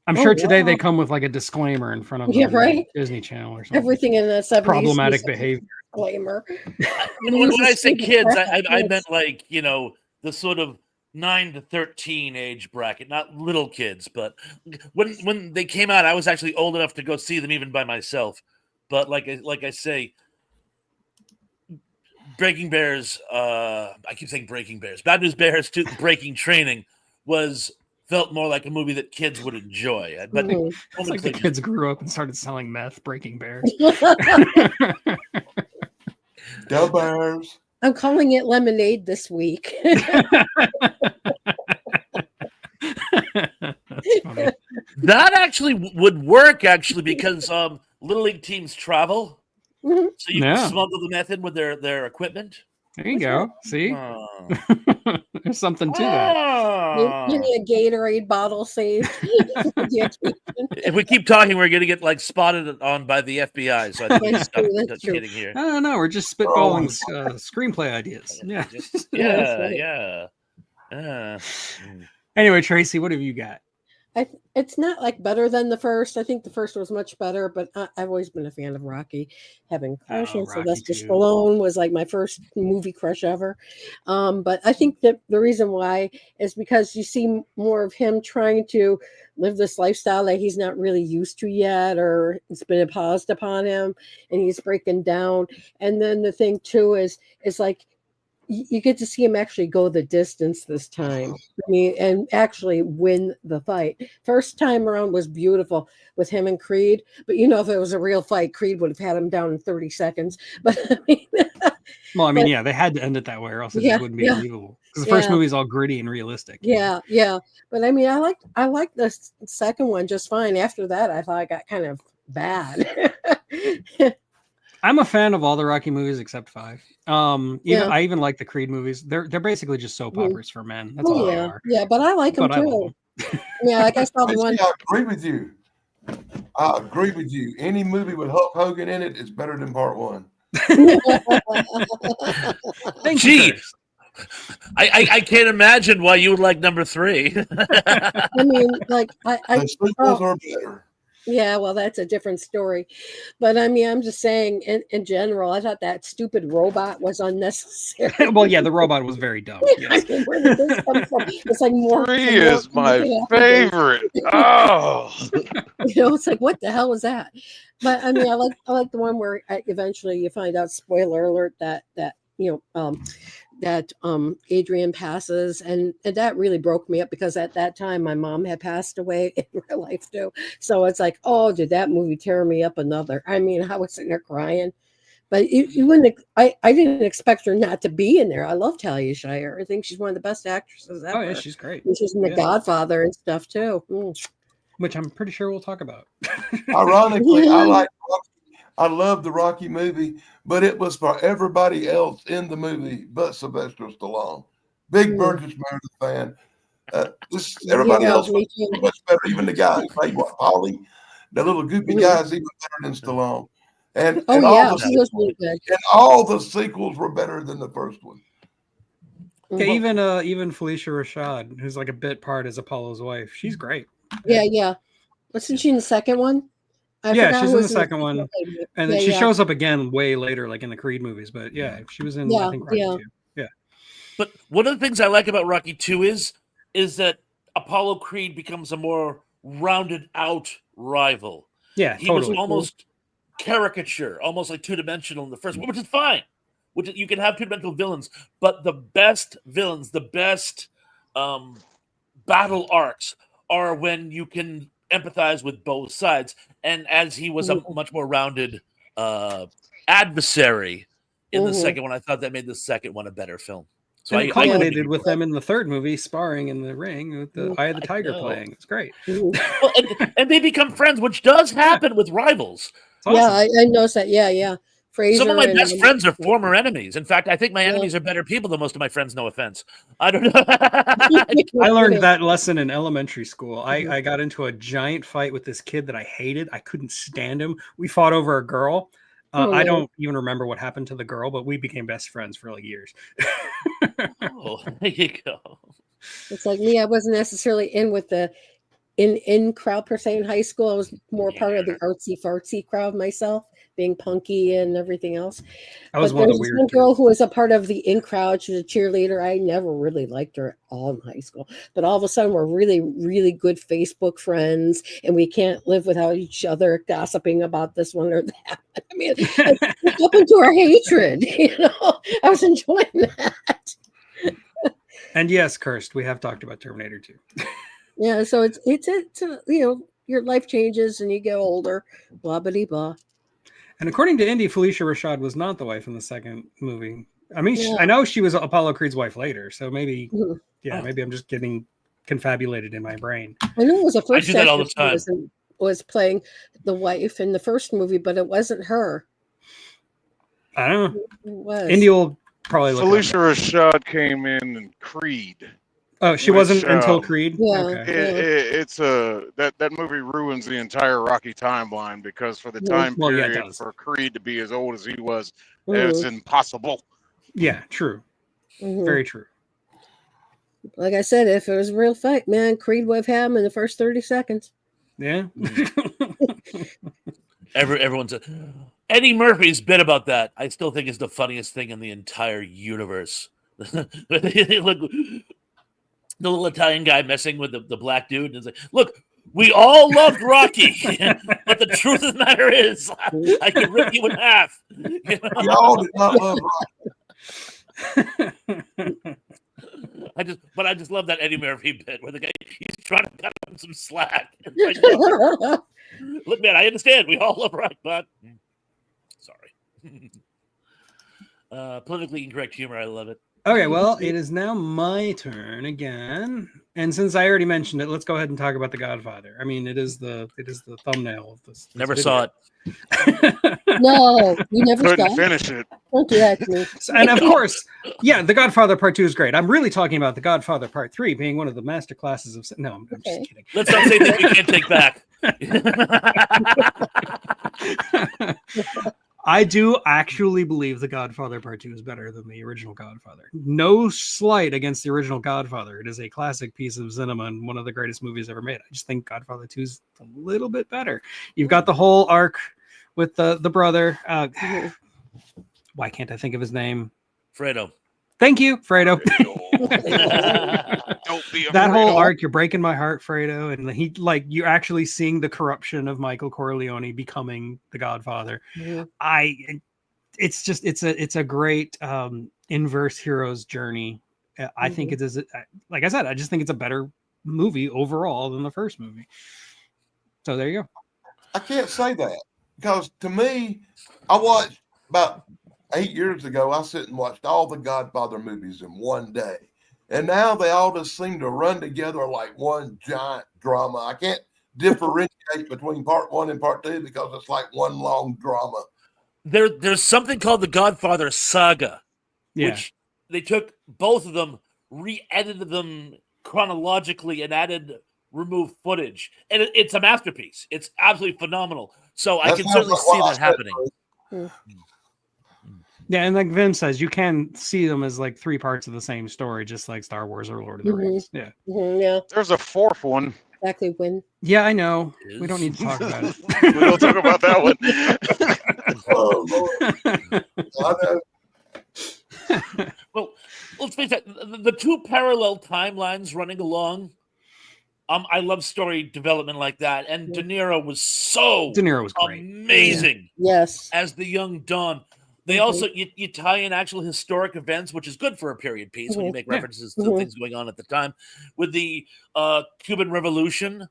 Speaker 2: I'm sure today they come with like a disclaimer in front of them,
Speaker 6: right?
Speaker 2: Disney Channel or something.
Speaker 6: Everything in the 70s.
Speaker 2: Problematic behavior.
Speaker 6: Disclaimer.
Speaker 5: When I say kids, I meant like, the sort of 9 to 13 age bracket, not little kids. But when they came out, I was actually old enough to go see them even by myself. But like I say, Breaking Bears, I keep saying Breaking Bears. Bad News Bears 2, Breaking Training felt more like a movie that kids would enjoy. But
Speaker 2: it's like the kids grew up and started selling meth, Breaking Bears.
Speaker 3: The Bears.
Speaker 6: I'm calling it lemonade this week.
Speaker 2: That's funny.
Speaker 5: That actually would work, because Little League teams travel.
Speaker 6: Mhm.
Speaker 5: So you can smuggle the meth in with their equipment.
Speaker 2: There you go. See?
Speaker 5: Oh.
Speaker 2: There's something to that.
Speaker 6: Give me a Gatorade bottle saved.
Speaker 5: If we keep talking, we're going to get spotted on by the FBI. So I think we stop kidding here.
Speaker 2: No, we're just spitballing screenplay ideas. Yeah.
Speaker 5: Yeah.
Speaker 2: Anyway, Tracy, what have you got?
Speaker 6: It's not like better than the first. I think the first was much better, but I've always been a fan of Rocky. Having crush on Sylvester Stallone was like my first movie crush ever. But I think that the reason why is because you see more of him trying to live this lifestyle that he's not really used to yet, or it's been imposed upon him, and he's breaking down. And then the thing too is like, you get to see him actually go the distance this time. I mean, and actually win the fight. First time around was beautiful with him and Creed, but if it was a real fight, Creed would have had him down in 30 seconds. But
Speaker 2: yeah, they had to end it that way, or else it just wouldn't be believable. Because the first movie is all gritty and realistic.
Speaker 6: Yeah. But I mean, I like the second one just fine. After that, I thought I got kind of bad.
Speaker 2: I'm a fan of all the Rocky movies except 5. I even like the Creed movies. They're basically just soap operas for men. That's all they are.
Speaker 6: Yeah, but I like them too. Yeah, I guess I
Speaker 3: agree with you. I agree with you. Any movie with Hulk Hogan in it is better than part 1.
Speaker 5: Gee, I can't imagine why you would like number 3.
Speaker 6: I mean, like
Speaker 3: the sequels are better.
Speaker 6: Yeah, well, that's a different story. But I mean, I'm just saying, in general, I thought that stupid robot was unnecessary.
Speaker 2: Well, yeah, the robot was very dumb.
Speaker 6: I
Speaker 2: Yes.
Speaker 6: mean, where did this come from? It's like more.
Speaker 4: 3 is my favorite. Oh,
Speaker 6: It's like, what the hell was that? But I mean, I like the one where eventually you find out, spoiler alert, that Adrian passes, and that really broke me up, because at that time my mom had passed away in real life too. So it's like, oh, did that movie tear me up another? I mean, I was sitting there crying. But you wouldn't. I didn't expect her not to be in there. I love Talia Shire. I think she's one of the best actresses ever.
Speaker 2: Oh yeah, she's great.
Speaker 6: And she's in The Godfather and stuff too.
Speaker 2: Which I'm pretty sure we'll talk about.
Speaker 3: Ironically, I love the Rocky movie, but it was for everybody else in the movie but Sylvester Stallone. Big Burgess Meredith fan. Everybody else was much better. Even the guy who played Polly, the little goopy guy, is even better than Stallone. And
Speaker 6: he was really good.
Speaker 3: And all the sequels were better than the first one.
Speaker 2: Yeah, even Felicia Rashad, who's like a bit part as Apollo's wife, she's great.
Speaker 6: Yeah. Wasn't she in the second one?
Speaker 2: Yeah, she's in the second one, and then she shows up again way later, like in the Creed movies. But yeah, she was in I think Rocky 2. Yeah.
Speaker 5: But one of the things I like about Rocky 2 is that Apollo Creed becomes a more rounded out rival.
Speaker 2: Yeah,
Speaker 5: he was almost caricature, almost like two-dimensional in the first one, which is fine. You can have two-dimensional villains, but the best villains, the best battle arcs are when you can empathize with both sides. And as he was a much more rounded adversary in the second one, I thought that made the second one a better film. So
Speaker 2: it culminated with them in the third movie sparring in the ring with the Eye of the Tiger playing. It's great.
Speaker 5: Well, and they become friends, which does happen with rivals.
Speaker 6: Awesome. Yeah, I noticed that. Yeah. Fraser,
Speaker 5: some of my best friends are former enemies. In fact, I think my enemies are better people than most of my friends. No offense. I don't know.
Speaker 2: I learned that lesson in elementary school. I got into a giant fight with this kid that I hated. I couldn't stand him. We fought over a girl. I don't even remember what happened to the girl, but we became best friends for like years.
Speaker 5: Oh, there you go.
Speaker 6: It's like me. I wasn't necessarily in with the in crowd per se in high school. I was more part of the artsy fartsy crowd myself, being punky and everything else.
Speaker 2: I was one of the weird
Speaker 6: one girl who was a part of the in crowd. She was a cheerleader. I never really liked her at all in high school, but all of a sudden we're really, really good Facebook friends, and we can't live without each other gossiping about this one or that. I mean, it's up into our hatred. I was enjoying that.
Speaker 2: And yes, Cursed, we have talked about Terminator 2.
Speaker 6: Yeah, so it's your life changes and you get older, blah blah blah.
Speaker 2: And according to Indy, Felicia Rashad was not the wife in the second movie. I mean, I know she was Apollo Creed's wife later, so maybe, maybe I'm just getting confabulated in my brain.
Speaker 6: I know it was the first.
Speaker 5: I do that all the time.
Speaker 6: Was playing the wife in the first movie, but it wasn't her.
Speaker 2: I don't know.
Speaker 6: It was.
Speaker 2: Indy will probably look.
Speaker 4: Felicia Rashad came in Creed.
Speaker 2: Oh, she wasn't until Creed?
Speaker 6: Yeah.
Speaker 2: Okay.
Speaker 4: It's that movie ruins the entire Rocky timeline, because for the time period for Creed to be as old as he was, it's impossible.
Speaker 2: Yeah, true. Very true.
Speaker 6: Like I said, if it was a real fight, man, Creed would have had him in the first 30 seconds.
Speaker 2: Yeah.
Speaker 5: Everyone's Eddie Murphy's bit about that. I still think is the funniest thing in the entire universe. Look, the little Italian guy messing with the black dude, and it's like, look, we all loved Rocky, but the truth of the matter is, I could rip you in half.
Speaker 3: We all did not love
Speaker 5: Rocky. I just love that Eddie Murphy bit where the guy, he's trying to cut him some slack. Like, look, man, I understand. We all love Rocky, but sorry. Politically incorrect humor. I love it.
Speaker 2: Okay, well, it is now my turn again, and since I already mentioned it, let's go ahead and talk about The Godfather. I mean, it is the thumbnail of this.
Speaker 5: Never saw it.
Speaker 6: No, you never
Speaker 4: couldn't finish it.
Speaker 6: Don't do that to me.
Speaker 2: And of course, yeah, The Godfather Part 2 is great. I'm really talking about The Godfather Part 3 being one of the master classes of. No, I'm just kidding.
Speaker 5: Let's not say things we can't take back.
Speaker 2: I do actually believe The Godfather Part 2 is better than the original Godfather. No slight against the original Godfather. It is a classic piece of cinema and one of the greatest movies ever made. I just think Godfather 2 is a little bit better. You've got the whole arc with the brother. Why can't I think of his name?
Speaker 5: Fredo.
Speaker 2: Thank you, Fredo.
Speaker 4: Don't be
Speaker 2: That whole
Speaker 4: afraid.
Speaker 2: arc, you're breaking my heart, Fredo. And he, like, you're actually seeing the corruption of Michael Corleone becoming the Godfather. It's a great inverse hero's journey. I think it is, like I said, I just think it's a better movie overall than the first movie. So there you go.
Speaker 3: I can't say that because to me, I watched about 8 years ago. I sit and watched all the Godfather movies in one day, and now they all just seem to run together like one giant drama. I can't differentiate between part one and part two because it's like one long drama.
Speaker 5: There's something called the Godfather saga, which they took both of them, re-edited them chronologically, and removed footage, and it's a masterpiece. It's absolutely phenomenal. So I can certainly see that happening.
Speaker 2: Yeah, and like Vin says, you can see them as like three parts of the same story, just like Star Wars or Lord of the Rings. Yeah.
Speaker 6: Yeah.
Speaker 4: There's a fourth one.
Speaker 6: Exactly when.
Speaker 2: Yeah, I know. We don't need to talk about it.
Speaker 4: We don't talk about that one.
Speaker 3: Oh, Lord. I know.
Speaker 5: Well, let's face it, the two parallel timelines running along. I love story development like that, and De Niro was
Speaker 2: De Niro was great.
Speaker 5: amazing.
Speaker 6: Yes.
Speaker 5: As the young Don. They also you tie in actual historic events, which is good for a period piece when you make references to things going on at the time, with the Cuban Revolution,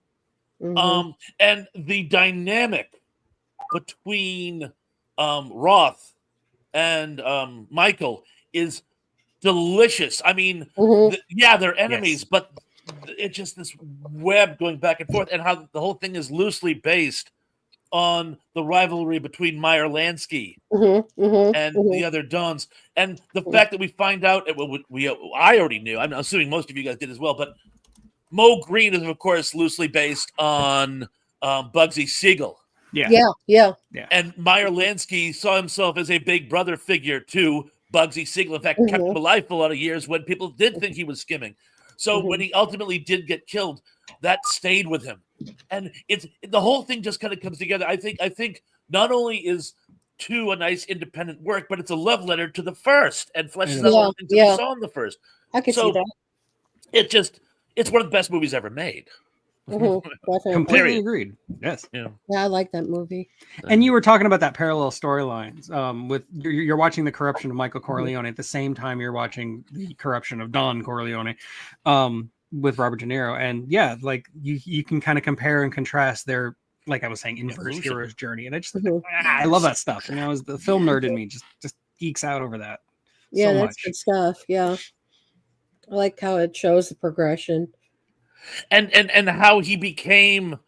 Speaker 5: and the dynamic between Roth and Michael is delicious. I mean, they're enemies, but it's just this web going back and forth, and how the whole thing is loosely based on the rivalry between Meyer Lansky and the other Dons, and the fact that we find out, I already knew, I'm assuming most of you guys did as well, but Mo Green is, of course, loosely based on Bugsy Siegel.
Speaker 6: Yeah.
Speaker 5: And Meyer Lansky saw himself as a big brother figure to Bugsy Siegel. In fact, kept him alive for a lot of years when people did think he was skimming. So when he ultimately did get killed, that stayed with him. And the whole thing just kind of comes together. I think not only is 2 a nice independent work, but it's a love letter to the first and fleshes out all the things that we saw in the first.
Speaker 6: I can see that.
Speaker 5: It's one of the best movies ever made.
Speaker 2: Completely agreed. Yes.
Speaker 6: Yeah, I like that movie.
Speaker 2: And you were talking about that parallel storylines. With you're watching the corruption of Michael Corleone at the same time you're watching the corruption of Don Corleone, with Robert De Niro. And yeah, like you can kind of compare and contrast their, like I was saying, inverse hero's journey. And I just I love that stuff. You know, as the film nerd in me just geeks out over that.
Speaker 6: Yeah,
Speaker 2: so
Speaker 6: that's
Speaker 2: much.
Speaker 6: good stuff. Yeah, I like how it shows the progression.
Speaker 5: And how he became,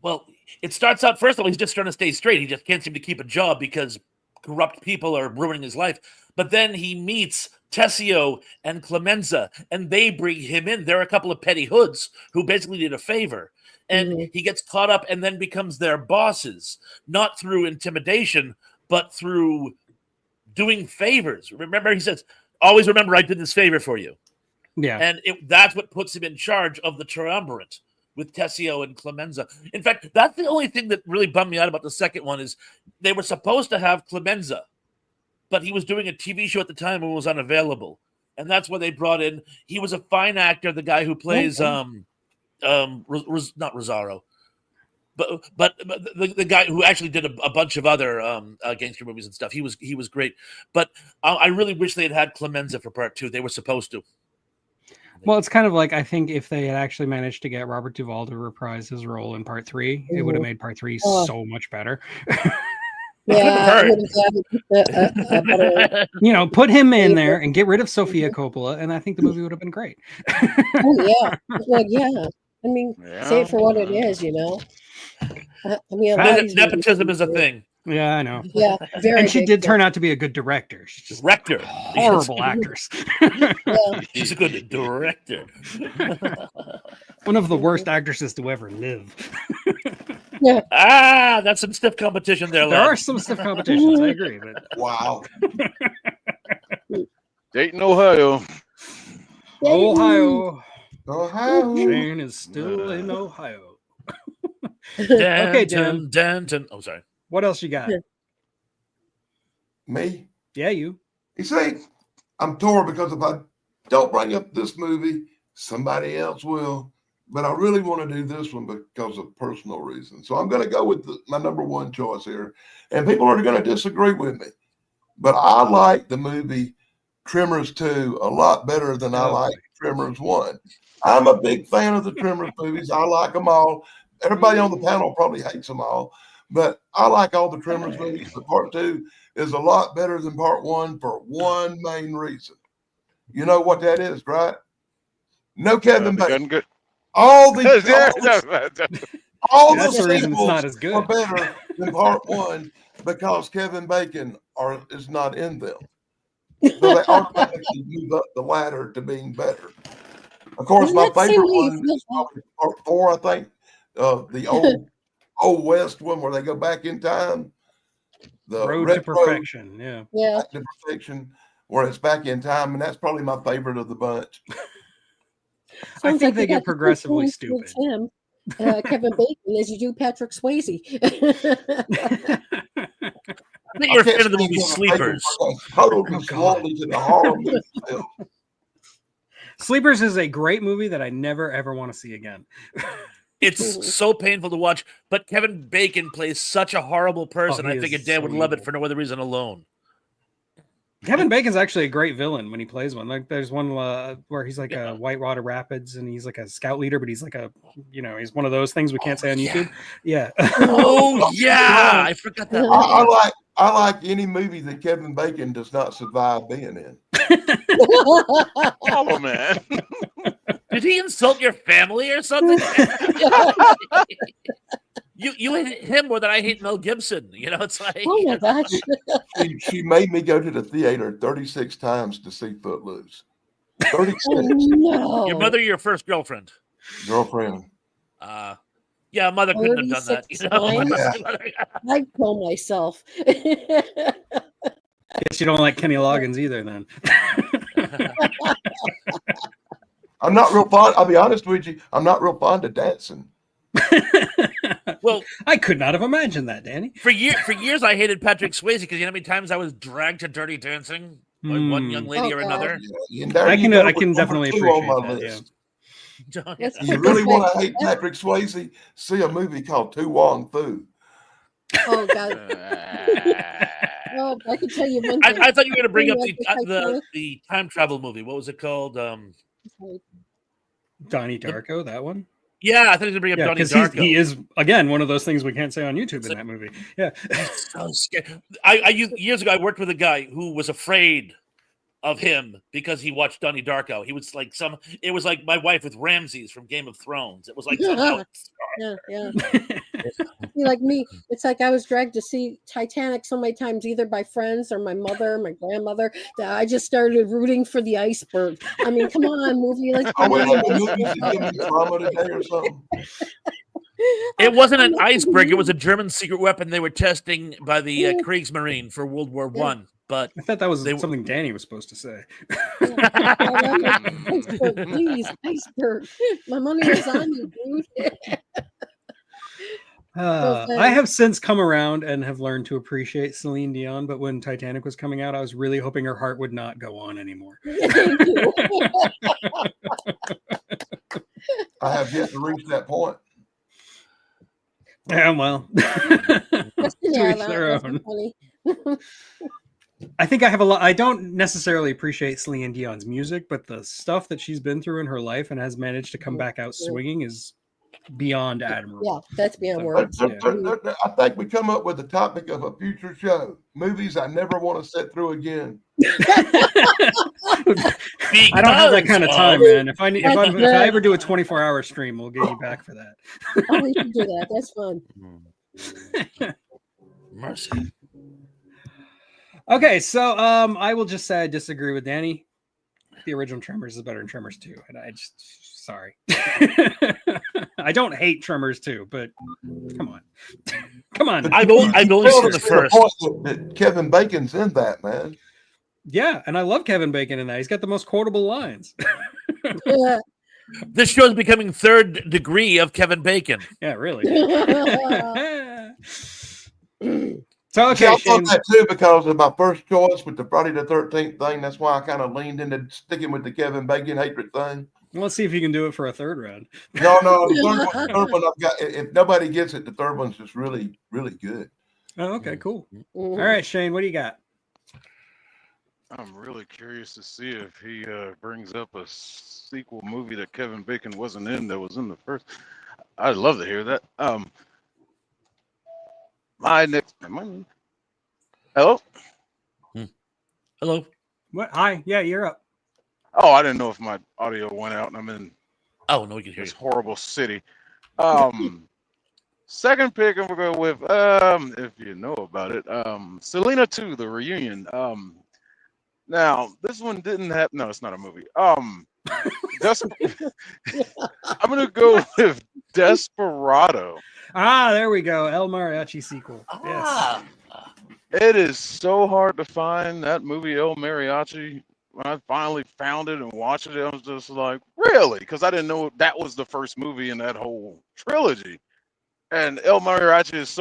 Speaker 5: well, it starts out, first of all, he's just trying to stay straight. He just can't seem to keep a job because corrupt people are ruining his life. But then he meets Tessio and Clemenza, and they bring him in. They're a couple of petty hoods who basically did a favor. And he gets caught up and then becomes their bosses, not through intimidation, but through doing favors. Remember, he says, always remember I did this favor for you.
Speaker 2: Yeah.
Speaker 5: And that's what puts him in charge of the triumvirate with Tessio and Clemenza. In fact, that's the only thing that really bummed me out about the second one is they were supposed to have Clemenza, but he was doing a TV show at the time and was unavailable. And that's why they brought in, he was a fine actor, the guy who plays, not Rosario, but the guy who actually did a bunch of other gangster movies and stuff. He was great. But I really wish they had Clemenza for part 2. They were supposed to.
Speaker 2: Well, it's kind of like, I think if they had actually managed to get Robert Duvall to reprise his role in part 3, it would have made part 3 so much better.
Speaker 6: Yeah,
Speaker 2: you know, put him in there and get rid of Sofia Coppola, and I think the movie would have been great.
Speaker 6: Oh yeah. I mean, say it for what it is, you know. I mean,
Speaker 5: nepotism is a thing.
Speaker 2: Yeah, I know.
Speaker 6: Yeah,
Speaker 2: and she did turn out to be a good director. She's just
Speaker 5: director,
Speaker 2: horrible actress.
Speaker 5: She's a good director.
Speaker 2: One of the worst actresses to ever live.
Speaker 6: Yeah.
Speaker 5: That's some stiff competition there,
Speaker 2: There
Speaker 5: lad.
Speaker 2: are some stiff competitions, I agree, but
Speaker 3: Wow.
Speaker 4: Dayton, Ohio.
Speaker 2: Ohio.
Speaker 3: Ohio.
Speaker 2: Shane is still in Ohio. Okay, Dan.
Speaker 5: Denton. Oh, sorry.
Speaker 2: What else you got?
Speaker 3: Me?
Speaker 2: Yeah, you.
Speaker 3: You see, I'm torn because if I don't bring up this movie, somebody else will. But I really want to do this one because of personal reasons. So I'm going to go with my number one choice here. And people are going to disagree with me. But I like the movie Tremors 2 a lot better than I like Tremors 1. I'm a big fan of the Tremors movies. I like them all. Everybody on the panel probably hates them all. But I like all the Tremors movies. But part 2 is a lot better than part 1 for one main reason. You know what that is, right? No Kevin Bacon.
Speaker 4: Good.
Speaker 3: All
Speaker 2: That's
Speaker 3: the
Speaker 2: the reason it's not
Speaker 3: sequels
Speaker 2: as good.
Speaker 3: are better than part 1 because Kevin Bacon is not in them. So they automatically move up the ladder to being better. Of course,
Speaker 6: Isn't
Speaker 3: my
Speaker 6: that the same
Speaker 3: favorite
Speaker 6: way you
Speaker 3: one
Speaker 6: feel
Speaker 3: is probably part 4, I think. The old West one where they go back in time. The
Speaker 2: Road to
Speaker 3: retro
Speaker 2: Perfection. Yeah.
Speaker 6: Yeah.
Speaker 3: Back to Perfection, where it's back in time, and that's probably my favorite of the bunch.
Speaker 2: I
Speaker 6: Sounds
Speaker 2: think they
Speaker 6: you
Speaker 2: get
Speaker 6: got the
Speaker 2: progressively
Speaker 6: same feelings
Speaker 2: stupid.
Speaker 6: towards him, Kevin Bacon, as you do Patrick Swayze.
Speaker 5: I think you're a fan of the movie
Speaker 3: Kevin Bacon
Speaker 5: Sleepers.
Speaker 3: because total
Speaker 2: God.
Speaker 3: disloyalty to the horror movie film.
Speaker 2: Sleepers is a great movie that I never ever want to see again.
Speaker 5: It's so painful to watch, but Kevin Bacon plays such a horrible person.
Speaker 2: he
Speaker 5: I
Speaker 2: is
Speaker 5: figured Dan
Speaker 2: so
Speaker 5: would love it
Speaker 2: evil.
Speaker 5: for no other reason alone.
Speaker 2: Kevin Bacon's actually a great villain when he plays one. Like there's one where he's like a Whitewater Rapids and he's like a scout leader, but he's like he's one of those things we can't say on YouTube. Yeah.
Speaker 5: Oh yeah, I forgot that.
Speaker 3: I like any movie that Kevin Bacon does not survive being in.
Speaker 4: Oh man.
Speaker 5: Did he insult your family or something? You hate him more than I hate Mel Gibson. You know, it's like
Speaker 6: Oh my gosh.
Speaker 3: She made me go to the theater 36 times to see Footloose. 36.
Speaker 6: Oh no.
Speaker 5: Your mother, or your first girlfriend.
Speaker 3: Girlfriend.
Speaker 5: Yeah, mother couldn't have done that.
Speaker 6: 36
Speaker 5: You know?
Speaker 6: times? I'd kill myself.
Speaker 2: Guess you don't like Kenny Loggins either, then.
Speaker 3: I'm not real fond. I'll be honest with you. I'm not real fond of dancing.
Speaker 5: Well,
Speaker 2: I could not have imagined that, Danny.
Speaker 5: for years I hated Patrick Swayze because you know how many times I was dragged to Dirty Dancing by one young lady or another.
Speaker 2: I can definitely appreciate that. Yeah.
Speaker 3: You really want to hate Patrick Swayze? See a movie called Tu Wong Fu.
Speaker 6: Oh God. Oh, I can tell you one thing.
Speaker 5: I thought you were going to bring up the time travel movie. What was it called?
Speaker 2: Donnie Darko, that one?
Speaker 5: Yeah, I thought you were going to bring up Donnie Darko.
Speaker 2: He is, again, one of those things we can't say on YouTube in that movie. Yeah.
Speaker 5: So scary. Years ago, I worked with a guy who was afraid of him because he watched Donnie Darko. He was like it was like my wife with Ramses from Game of Thrones. It was like somehow.
Speaker 6: Yeah. See, like me, it's like I was dragged to see Titanic so many times, either by friends or my mother, my grandmother, that I just started rooting for the iceberg. I mean, come on, movie like
Speaker 3: I went to the movies to give me trauma today or something.
Speaker 5: It wasn't an iceberg. It was a German secret weapon they were testing by the Kriegsmarine for World War One. But
Speaker 2: I thought that was something Danny was supposed to say.
Speaker 6: Iceberg, please, iceberg. My money is on you, dude.
Speaker 2: I have since come around and have learned to appreciate Celine Dion, but when Titanic was coming out, I was really hoping her heart would not go on anymore.
Speaker 3: I have yet to reach that point.
Speaker 2: Yeah, well, to each their own. I think I have a lot. I don't necessarily appreciate Celine Dion's music, but the stuff that she's been through in her life and has managed to come back out swinging is beyond admirable.
Speaker 6: Yeah, that's beyond words.
Speaker 3: I think we come up with the topic of a future show: movies I never want to sit through again.
Speaker 2: I don't have that kind of time, man. If I ever do a 24-hour stream, we'll get you back for that.
Speaker 6: Oh, we should do that. That's fun.
Speaker 5: Mercy.
Speaker 2: Okay, so I will just say I disagree with Danny. the original Tremors is better than Tremors 2, and I just sorry. I don't hate Tremors 2, but come on, come on.
Speaker 5: I've only seen the first.
Speaker 3: That Kevin Bacon's in that, man.
Speaker 2: Yeah, and I love Kevin Bacon in that. He's got the most quotable lines.
Speaker 5: This show is becoming third degree of Kevin Bacon.
Speaker 2: Yeah, really. So okay,
Speaker 3: I thought
Speaker 2: Shane.
Speaker 3: that too because of my first choice with the Friday the 13th thing. That's why I kind of leaned into sticking with the Kevin Bacon hatred thing.
Speaker 2: Let's see if you can do it for a third round.
Speaker 3: No, the third one I've got. If nobody gets it, the third one's just really, really good.
Speaker 2: Oh, okay, cool. All right, Shane, what do you got?
Speaker 4: I'm really curious to see if he brings up a sequel movie that Kevin Bacon wasn't in that was in the first. I'd love to hear that. Hello?
Speaker 5: Hello.
Speaker 2: What? Hi. Yeah, you're up.
Speaker 4: Oh, I didn't know if my audio went out and I'm in
Speaker 5: Oh no, we can hear
Speaker 4: this
Speaker 5: you.
Speaker 4: horrible city. Second pick, I'm gonna go with if you know about it, Selena 2, The Reunion. Now this one didn't have. No, it's not a movie. I'm gonna go with Desperado.
Speaker 2: Ah, there we go. El Mariachi sequel.
Speaker 5: Ah.
Speaker 4: It is so hard to find that movie El Mariachi. When I finally found it and watched it, I was just like, really? Because I didn't know that was the first movie in that whole trilogy. And El Mariachi is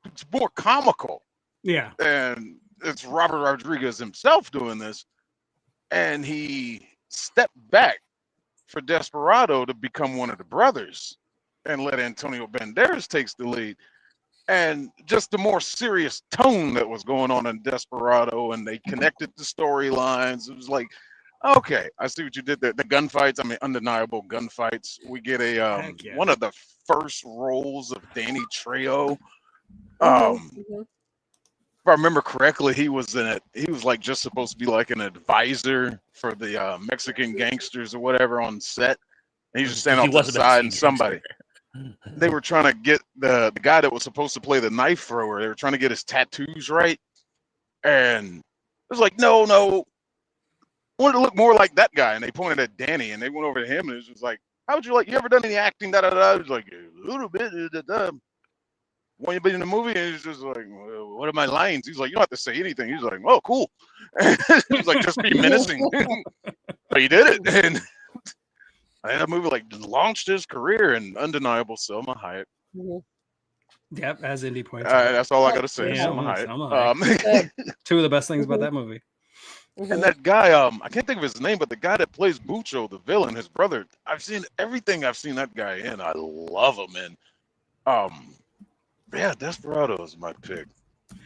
Speaker 4: it's more comical.
Speaker 2: Yeah.
Speaker 4: And it's Robert Rodriguez himself doing this. And he stepped back for Desperado to become one of the brothers and let Antonio Banderas takes the lead. And just the more serious tone that was going on in Desperado, and they connected the storylines. It was like, okay, I see what you did there. The gunfights, I mean, undeniable gunfights. We get a one of the first roles of Danny Trejo. If I remember correctly, he was in it. He was like just supposed to be like an advisor for the Mexican gangsters or whatever on set. And he was just standing off to the side, and they were trying to get the guy that was supposed to play the knife thrower. They were trying to get his tattoos right, and it was like, no, I wanted to look more like that guy. And they pointed at Danny, and they went over to him, and it was just like, how would you like? You ever done any acting? Da da da. He was like, a little bit. When you been in the movie, and he's just like, well, what are my lines? He's like, you don't have to say anything. He's like, oh, cool. He was like, just be menacing. But he did it, and that movie like launched his career, and undeniable Selma Hayek.
Speaker 2: Yep, as Indy points out.
Speaker 4: That's all I gotta say.
Speaker 2: Yeah,
Speaker 4: Selma Hayek.
Speaker 2: Selma Hayek. Two of the best things about that movie.
Speaker 4: And that guy, I can't think of his name, but the guy that plays Bucho, the villain, his brother. I've seen everything I've seen that guy in. I love him, and yeah, Desperado is my pick.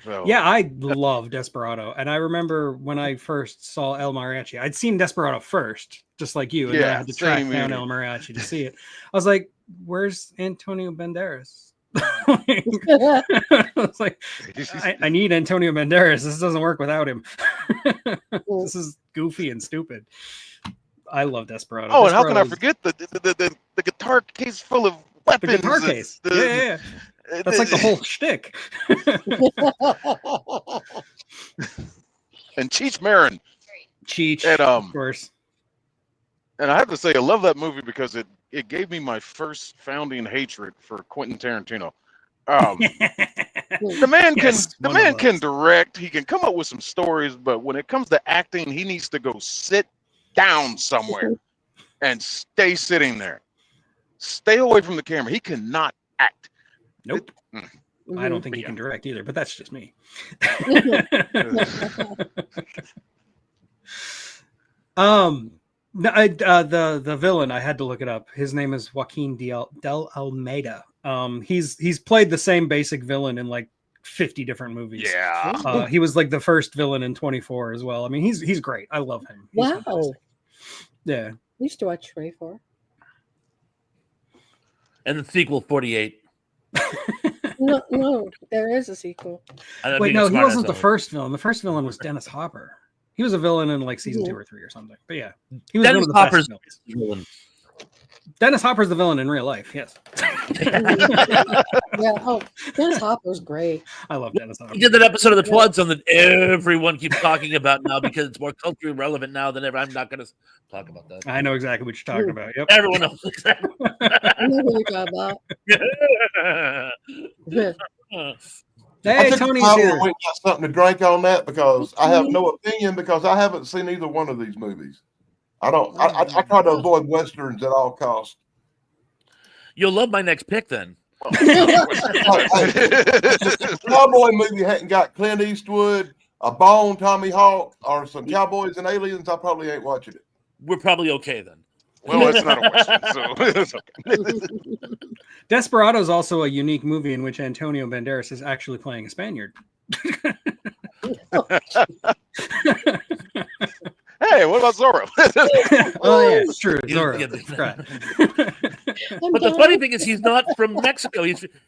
Speaker 4: So,
Speaker 2: yeah, I love Desperado, and I remember when I first saw El Mariachi, I'd seen Desperado first, just like you, and then I had to track down El Mariachi to see it. I was like, "Where's Antonio Banderas?" I was like, I need Antonio Banderas. This doesn't work without him. This is goofy and stupid. I love Desperado.
Speaker 4: Oh, and how can I forget the guitar case full of weapons?
Speaker 2: The guitar case. Yeah. That's like the whole shtick.
Speaker 4: And Cheech Marin.
Speaker 2: Cheech,
Speaker 4: and,
Speaker 2: of course.
Speaker 4: And I have to say, I love that movie because it gave me my first founding hatred for Quentin Tarantino. The man can direct. He can come up with some stories, but when it comes to acting, he needs to go sit down somewhere and stay sitting there. Stay away from the camera. He cannot act.
Speaker 2: Nope. I don't think he can direct either, but that's just me. The villain, I had to look it up. His name is Joaquin Del Almeida. He's played the same basic villain in like 50 different movies.
Speaker 4: Yeah.
Speaker 2: He was like the first villain in 24 as well. I mean, he's great. I love him. He's fantastic. Yeah.
Speaker 6: I used to watch 24.
Speaker 5: And the sequel, 48.
Speaker 6: No, there is a sequel.
Speaker 2: Wait, no, he wasn't the first villain. The first villain was Dennis Hopper. He was a villain in like season 2 or 3 or something. But yeah, he was
Speaker 5: Dennis
Speaker 2: one of the
Speaker 5: Hopper's
Speaker 2: best villains. Dennis Hopper's the villain in real life. Yes.
Speaker 6: Yeah. Oh, Dennis Hopper's great.
Speaker 2: I love Dennis Hopper.
Speaker 5: We did that episode of the Twilight Zone that everyone keeps talking about now because it's more culturally relevant now than ever. I'm not going to talk about that.
Speaker 2: I know exactly what you're talking about. Yep.
Speaker 5: Everyone knows exactly.
Speaker 6: I know what you're talking about.
Speaker 3: I
Speaker 2: Hey,
Speaker 3: took
Speaker 2: Tony's
Speaker 3: the time
Speaker 2: here.
Speaker 3: and went and got something to drink on that because I have no opinion because I haven't seen either one of these movies. I don't. I try to avoid westerns at all costs.
Speaker 5: You'll love my next pick then.
Speaker 3: If the cowboy movie hadn't got Clint Eastwood, a Bone Tommy Hawk, or some cowboys and aliens, I probably ain't watching it.
Speaker 5: We're probably okay then.
Speaker 4: Well, it's not a western, so it's okay.
Speaker 2: Desperado is also a unique movie in which Antonio Banderas is actually playing a Spaniard.
Speaker 4: Hey, what about Zorro?
Speaker 2: Oh yeah, it's true.
Speaker 5: Yeah,
Speaker 2: Zorro.
Speaker 5: yeah.
Speaker 2: Right.
Speaker 5: But the funny thing is, he's not from Mexico.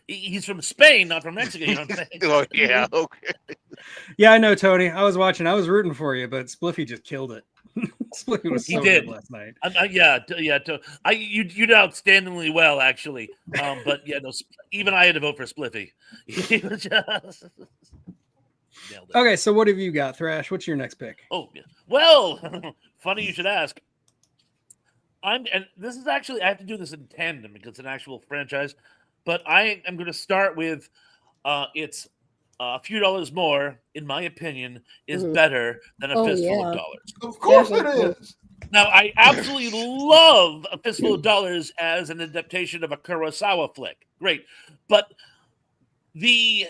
Speaker 5: He's from Spain, not from Mexico. You know what I'm saying?
Speaker 4: Oh yeah, okay.
Speaker 2: Yeah, I know, Tony. I was watching. I was rooting for you, but Spliffy just killed it. Spliffy was
Speaker 5: He
Speaker 2: so
Speaker 5: did.
Speaker 2: good last night.
Speaker 5: Yeah. You did outstandingly well, actually. But yeah, no. Even I had to vote for Spliffy. He was just nailed it.
Speaker 2: Okay, so what have you got, Thrash? What's your next pick?
Speaker 5: Oh, yeah. Well, funny you should ask. And this is actually, I have to do this in tandem because it's an actual franchise, but I am going to start with it's a few dollars more, in my opinion, is better than a fistful of dollars.
Speaker 3: Of course it is.
Speaker 5: Now, I absolutely love A Fistful of Dollars as an adaptation of a Kurosawa flick. Great. But the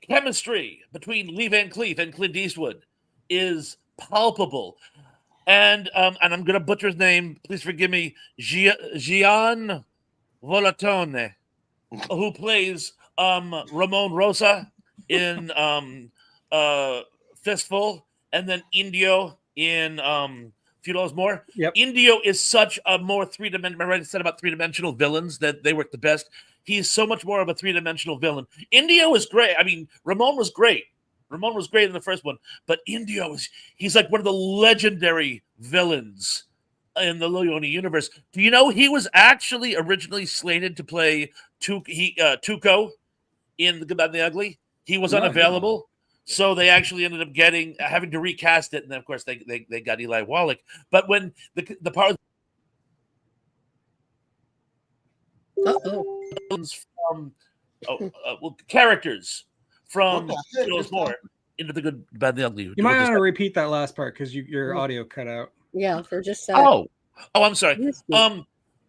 Speaker 5: chemistry between Lee Van Cleef and Clint Eastwood is palpable. And I'm going to butcher his name. Please forgive me. Gian Volatone, who plays Ramon Rosa in Fistful, and then Indio in Few Dollars More.
Speaker 2: Yep.
Speaker 5: Indio is such a more three-dimensional. Remember I said about three-dimensional villains that they work the best. He's so much more of a three-dimensional villain. Indio is great. I mean, Ramon was great. Ramon was great in the first one, but Indio he's like one of the legendary villains in the Leone universe. Do you know he was actually originally slated to play Tuco in The Good, Bad, and the Ugly? He was unavailable, so they actually ended up having to recast it, and then of course they got Eli Wallach. But when the part from characters from more into The Good, Bad, and the Ugly.
Speaker 2: You might want to repeat that last part because your audio cut out.
Speaker 6: Yeah, for just a
Speaker 5: Oh, I'm sorry.
Speaker 2: Not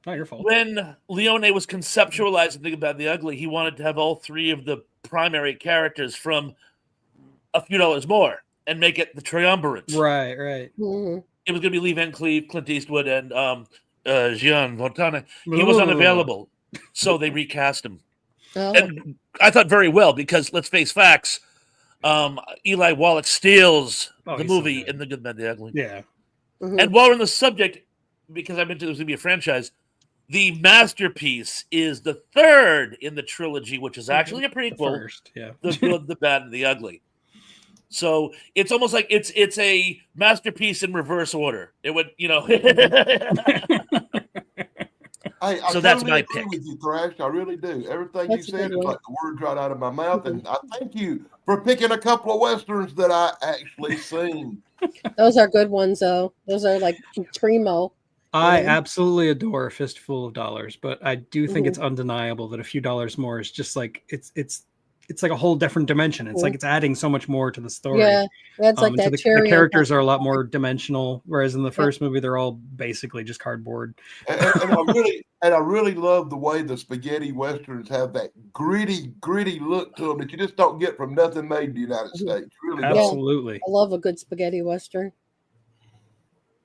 Speaker 2: your fault.
Speaker 5: When Leone was conceptualizing The Good, Bad, and the Ugly, he wanted to have all three of the primary characters from A Few Dollars More and make it the triumvirate.
Speaker 2: Right.
Speaker 6: Mm-hmm.
Speaker 5: It was going to be Lee Van Cleef, Clint Eastwood, and Gian Fontana. He was unavailable, so they recast him.
Speaker 6: Oh.
Speaker 5: And I thought very well because let's face facts. Eli Wallach steals the movie in The Good, Bad, and the Ugly.
Speaker 2: Yeah.
Speaker 6: Mm-hmm.
Speaker 5: And while we're on the subject, because I mentioned it was going to be a franchise, the masterpiece is the third in the trilogy, which is actually a prequel.
Speaker 2: The first, yeah.
Speaker 5: The Good, the Bad, and the Ugly. So it's almost like it's a masterpiece in reverse order. It would,
Speaker 3: I
Speaker 5: So that's
Speaker 3: totally
Speaker 5: my
Speaker 3: agree
Speaker 5: pick.
Speaker 3: with you, Thrash. I really do. Everything
Speaker 6: That's
Speaker 3: you
Speaker 6: a
Speaker 3: said
Speaker 6: good
Speaker 3: is
Speaker 6: one.
Speaker 3: like the words right out of my mouth, and I thank you for picking a couple of westerns that I actually seen.
Speaker 6: Those are good ones, though. Those are like primo.
Speaker 2: I
Speaker 6: Yeah.
Speaker 2: absolutely adore A Fistful of Dollars, but I do think it's undeniable that A Few Dollars More is just like it's like a whole different dimension. It's like it's adding so much more to the story.
Speaker 6: Yeah, that's like
Speaker 2: And so
Speaker 6: that
Speaker 2: the
Speaker 6: cherry.
Speaker 2: characters are a lot more dimensional, whereas in the first movie they're all basically just cardboard.
Speaker 3: And I really love the way the spaghetti westerns have that gritty look to them that you just don't get from nothing made in the United States. Really does.
Speaker 2: Absolutely.
Speaker 6: I love a good spaghetti western.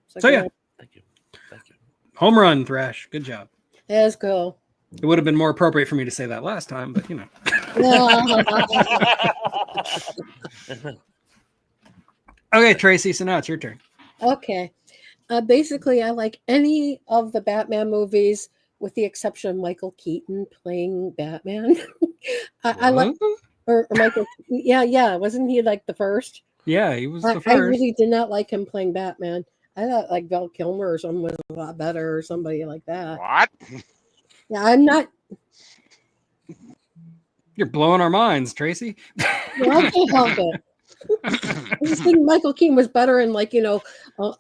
Speaker 6: It's like,
Speaker 2: So, yeah.
Speaker 5: Thank you.
Speaker 2: Home run, Thrash. Good job.
Speaker 6: Let's go.
Speaker 2: It would have been more appropriate for me to say that last time, but Okay, Tracy, so now it's your turn.
Speaker 6: Okay. Basically, I like any of the Batman movies with the exception of Michael Keaton playing Batman. I like, or Michael. Yeah. Wasn't he like the first?
Speaker 2: Yeah, he was the first.
Speaker 6: I really did not like him playing Batman. I thought like Val Kilmer or someone was a lot better or somebody like that.
Speaker 4: What?
Speaker 6: Yeah, I'm not.
Speaker 2: You're blowing our minds, Tracy.
Speaker 6: Well, I can't help it. I just think Michael Keaton was better in, like, a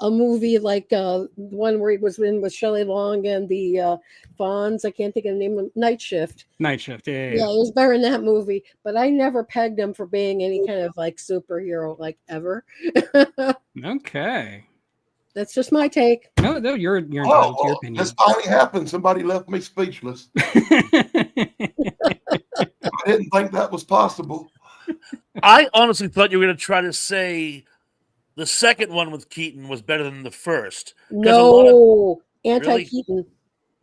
Speaker 6: movie like one where he was in with Shelley Long and the Fonz. I can't think of the name of Night Shift.
Speaker 2: Night Shift. Yeah.
Speaker 6: Yeah, he was better in that movie, but I never pegged him for being any kind of like superhero, like, ever.
Speaker 2: Okay.
Speaker 6: That's just my take.
Speaker 2: No, you're entitled to your opinion.
Speaker 3: This finally happened. Somebody left me speechless. I didn't think that was possible.
Speaker 5: I honestly thought you were going to try to say the second one with Keaton was better than the first.
Speaker 6: No, anti-Keaton,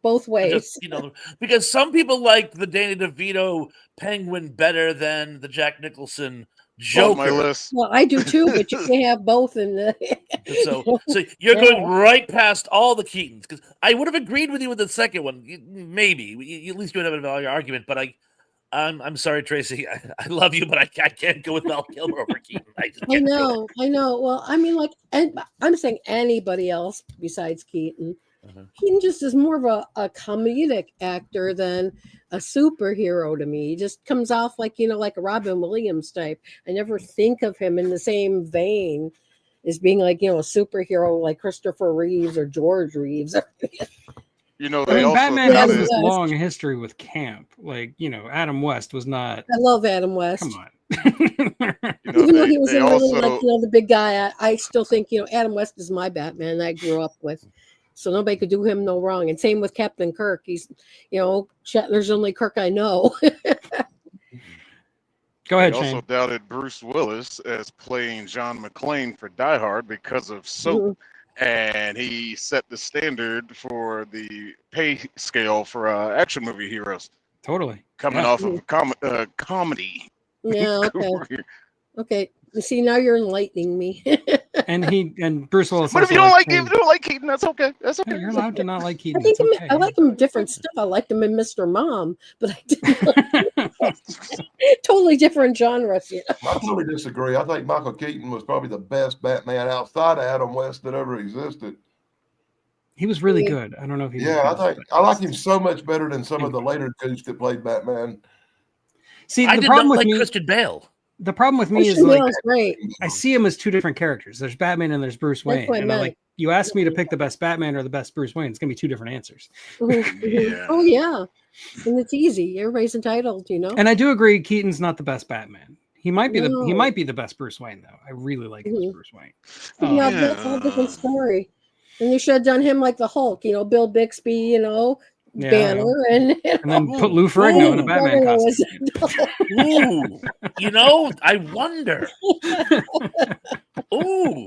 Speaker 6: both ways.
Speaker 5: Because some people like the Danny DeVito Penguin better than the Jack Nicholson Joker.
Speaker 4: My list.
Speaker 6: Well, I do too, but you can't have both in the.
Speaker 5: So you're going right past all the Keatons, because I would have agreed with you with the second one. Maybe at least you would have a valid argument, but I'm sorry, Tracy. I love you, but I can't go with Val Kilmer over Keaton.
Speaker 6: I know. Well, I mean, like, I'm saying anybody else besides Keaton. Keaton just is more of a comedic actor than a superhero to me. He just comes off like, like a Robin Williams type. I never think of him in the same vein as being like, a superhero like Christopher Reeves or George Reeves.
Speaker 2: Batman has this long history with camp. Like, Adam West was not.
Speaker 6: I love Adam West.
Speaker 2: Come on.
Speaker 6: Even though he was really like, the big guy, I still think, Adam West is my Batman I grew up with. So nobody could do him no wrong. And same with Captain Kirk. He's, Shatner's the only Kirk I know.
Speaker 2: Go ahead,
Speaker 4: Shane.
Speaker 2: Shane.
Speaker 4: Also doubted Bruce Willis as playing John McClane for Die Hard because of Soap. And he set the standard for the pay scale for action movie heroes.
Speaker 2: Totally.
Speaker 4: Coming off of comedy.
Speaker 6: Yeah, okay. Okay. You see, now you're enlightening me.
Speaker 2: and Bruce Willis.
Speaker 4: But if you don't like Keaton, that's okay. That's okay.
Speaker 2: Yeah, you're allowed to not like Keaton.
Speaker 6: I like him in different stuff. I liked him in Mr. Mom, but I didn't like totally different genres.
Speaker 3: I totally disagree. I think Michael Keaton was probably the best Batman outside of Adam West that ever existed.
Speaker 2: He was really good. I don't know if he.
Speaker 3: I like him so much better than some of the later dudes that played Batman.
Speaker 2: See,
Speaker 5: I
Speaker 2: the
Speaker 5: did
Speaker 2: problem
Speaker 5: not
Speaker 2: with
Speaker 5: like
Speaker 2: me,
Speaker 5: Christian Bale.
Speaker 2: The problem with me
Speaker 6: Christian
Speaker 2: is
Speaker 6: Bale's great.
Speaker 2: I see him as two different characters. There's Batman and there's Bruce Wayne. And you ask me to pick the best Batman or the best Bruce Wayne, it's gonna be two different answers.
Speaker 4: Yeah.
Speaker 6: Oh yeah, and it's easy. Everybody's entitled, And
Speaker 2: I do agree, Keaton's not the best Batman. He might be the best Bruce Wayne though. I really like him as Bruce Wayne.
Speaker 6: That's a whole different story. And they should have done him like the Hulk, Bill Bixby, Banner, and
Speaker 2: then put Lou Ferrigno in a Batman
Speaker 6: costume.
Speaker 5: I wonder.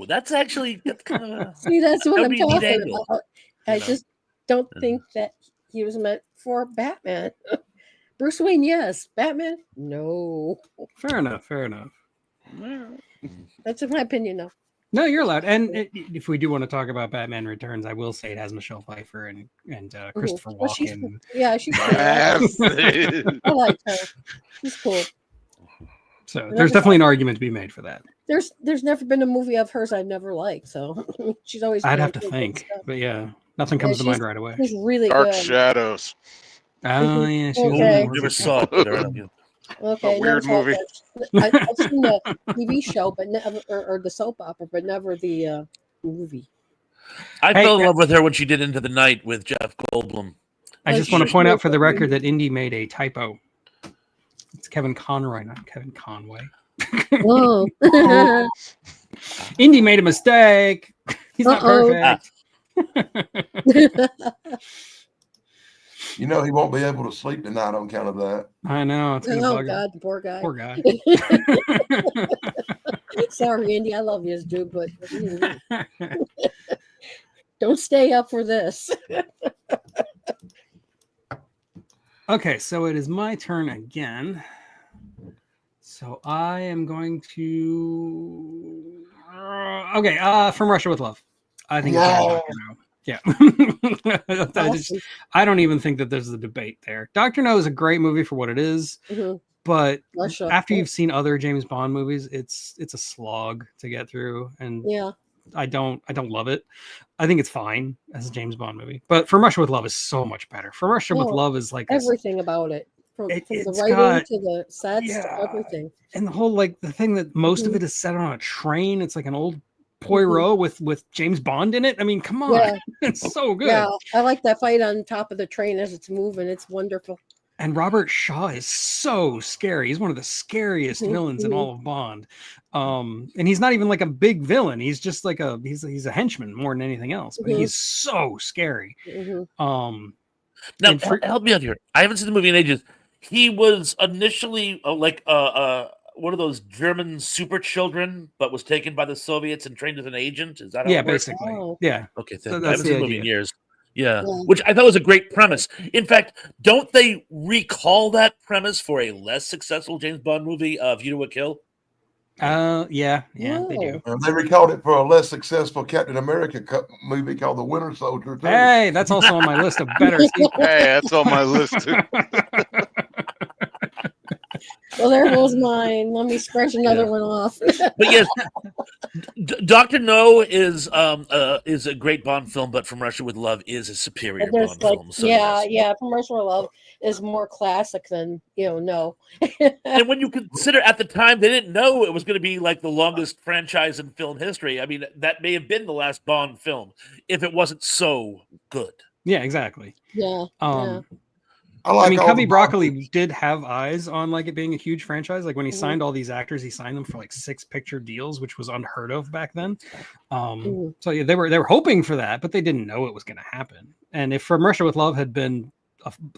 Speaker 5: That's kind of
Speaker 6: see, that's what I'm talking about. I just don't think that he was meant for Batman. Bruce Wayne, yes. Batman, no.
Speaker 2: Fair enough.
Speaker 6: That's my opinion, though.
Speaker 2: No, you're allowed. And if we do want to talk about Batman Returns, I will say it has Michelle Pfeiffer and Christopher Walken.
Speaker 6: She's cool. I like her. She's cool.
Speaker 2: So there's definitely an argument to be made for that.
Speaker 6: There's never been a movie of hers I've never liked. So she's always.
Speaker 2: I'd have to think, but yeah, nothing comes to mind right away.
Speaker 6: She's really
Speaker 4: Dark
Speaker 6: good.
Speaker 4: Shadows.
Speaker 2: Oh yeah, she
Speaker 5: never saw it.
Speaker 6: Okay,
Speaker 4: a weird movie.
Speaker 6: I've seen the TV show, but never, or the soap opera, but never the movie.
Speaker 5: I fell in love with her when she did Into the Night with Jeff Goldblum.
Speaker 2: I just want to point out for the record that Indy made a typo. It's Kevin Conroy, not Kevin Conway.
Speaker 6: Whoa.
Speaker 2: Indy made a mistake. He's not perfect.
Speaker 3: He won't be able to sleep tonight on account of that.
Speaker 2: I know. It's
Speaker 6: God, the poor guy.
Speaker 2: Poor guy.
Speaker 6: Sorry, Andy. I love you, dude, but don't stay up for this.
Speaker 2: Okay, so it is my turn again. So I am going to. From Russia with Love. I think. Yeah. I don't even think that there's a debate there. Dr. No is a great movie for what it is, but after you've seen other James Bond movies, it's a slog to get through. And I don't love it. I think it's fine as a James Bond movie, but From Russia with Love is so much better. From Russia with
Speaker 6: Oh,
Speaker 2: Love is like
Speaker 6: everything about it, from the
Speaker 2: it's
Speaker 6: writing
Speaker 2: got
Speaker 6: to the sets to
Speaker 2: yeah,
Speaker 6: everything.
Speaker 2: and the whole like the thing that most of
Speaker 6: Mhm.
Speaker 2: it is set on a train. It's like an old
Speaker 6: Mhm.
Speaker 2: Poirot with James Bond in it. I mean, come on,
Speaker 6: Yeah,
Speaker 2: it's so good.
Speaker 6: yeah. I like that fight on top of the train as it's moving. It's wonderful.
Speaker 2: And Robert Shaw is so scary. He's one of the scariest
Speaker 6: Mhm,
Speaker 2: villains in
Speaker 6: mhm.
Speaker 2: all of Bond. And he's not even like a big villain. He's just like he's a henchman more than anything else. But
Speaker 6: Mhm.
Speaker 2: he's so scary.
Speaker 6: Mhm.
Speaker 5: Now,
Speaker 2: And for
Speaker 5: help me out here. I haven't seen the movie in ages. He was initially one of those German super children, but was taken by the Soviets and trained as an agent. Is that how
Speaker 2: yeah,
Speaker 5: it works?
Speaker 2: basically,
Speaker 6: Oh,
Speaker 2: yeah.
Speaker 5: Okay,
Speaker 2: So
Speaker 5: thank you. I
Speaker 2: that's
Speaker 5: haven't
Speaker 2: the
Speaker 5: seen the movie in
Speaker 2: idea.
Speaker 5: years. Yeah,
Speaker 6: yeah.
Speaker 5: which I thought was a great premise. In fact, don't they recall that premise for a less successful James Bond movie, View to a Kill?
Speaker 2: Yeah, they do.
Speaker 6: Whoa.
Speaker 3: They recalled it for a less successful Captain America movie called The Winter Soldier too.
Speaker 2: Hey, that's also on my list of better sequels.
Speaker 4: Hey, that's on my list too.
Speaker 6: Well, there goes mine. Let me scratch another
Speaker 5: Yeah.
Speaker 6: one off.
Speaker 5: But yes, Doctor No is a great Bond film, but From Russia with Love is a superior
Speaker 6: But there's
Speaker 5: Bond
Speaker 6: like,
Speaker 5: film. So
Speaker 6: yeah,
Speaker 5: yes.
Speaker 6: yeah. From Russia with Love is more classic than no.
Speaker 5: And when you consider at the time they didn't know it was going to be like the longest franchise in film history. I mean, that may have been the last Bond film if it wasn't so good.
Speaker 2: Yeah, exactly.
Speaker 6: Yeah,
Speaker 2: Um,
Speaker 3: I
Speaker 2: I mean,
Speaker 3: all
Speaker 2: Cubby
Speaker 3: the
Speaker 2: Broccoli
Speaker 3: Bond
Speaker 2: did have eyes on like it being a huge franchise. Like when he
Speaker 6: Mhm.
Speaker 2: signed all these actors, he signed them for like 6-picture deals, which was unheard of back then.
Speaker 6: Mhm.
Speaker 2: So yeah, they were hoping for that, but they didn't know it was going to happen. And if From Russia with Love had been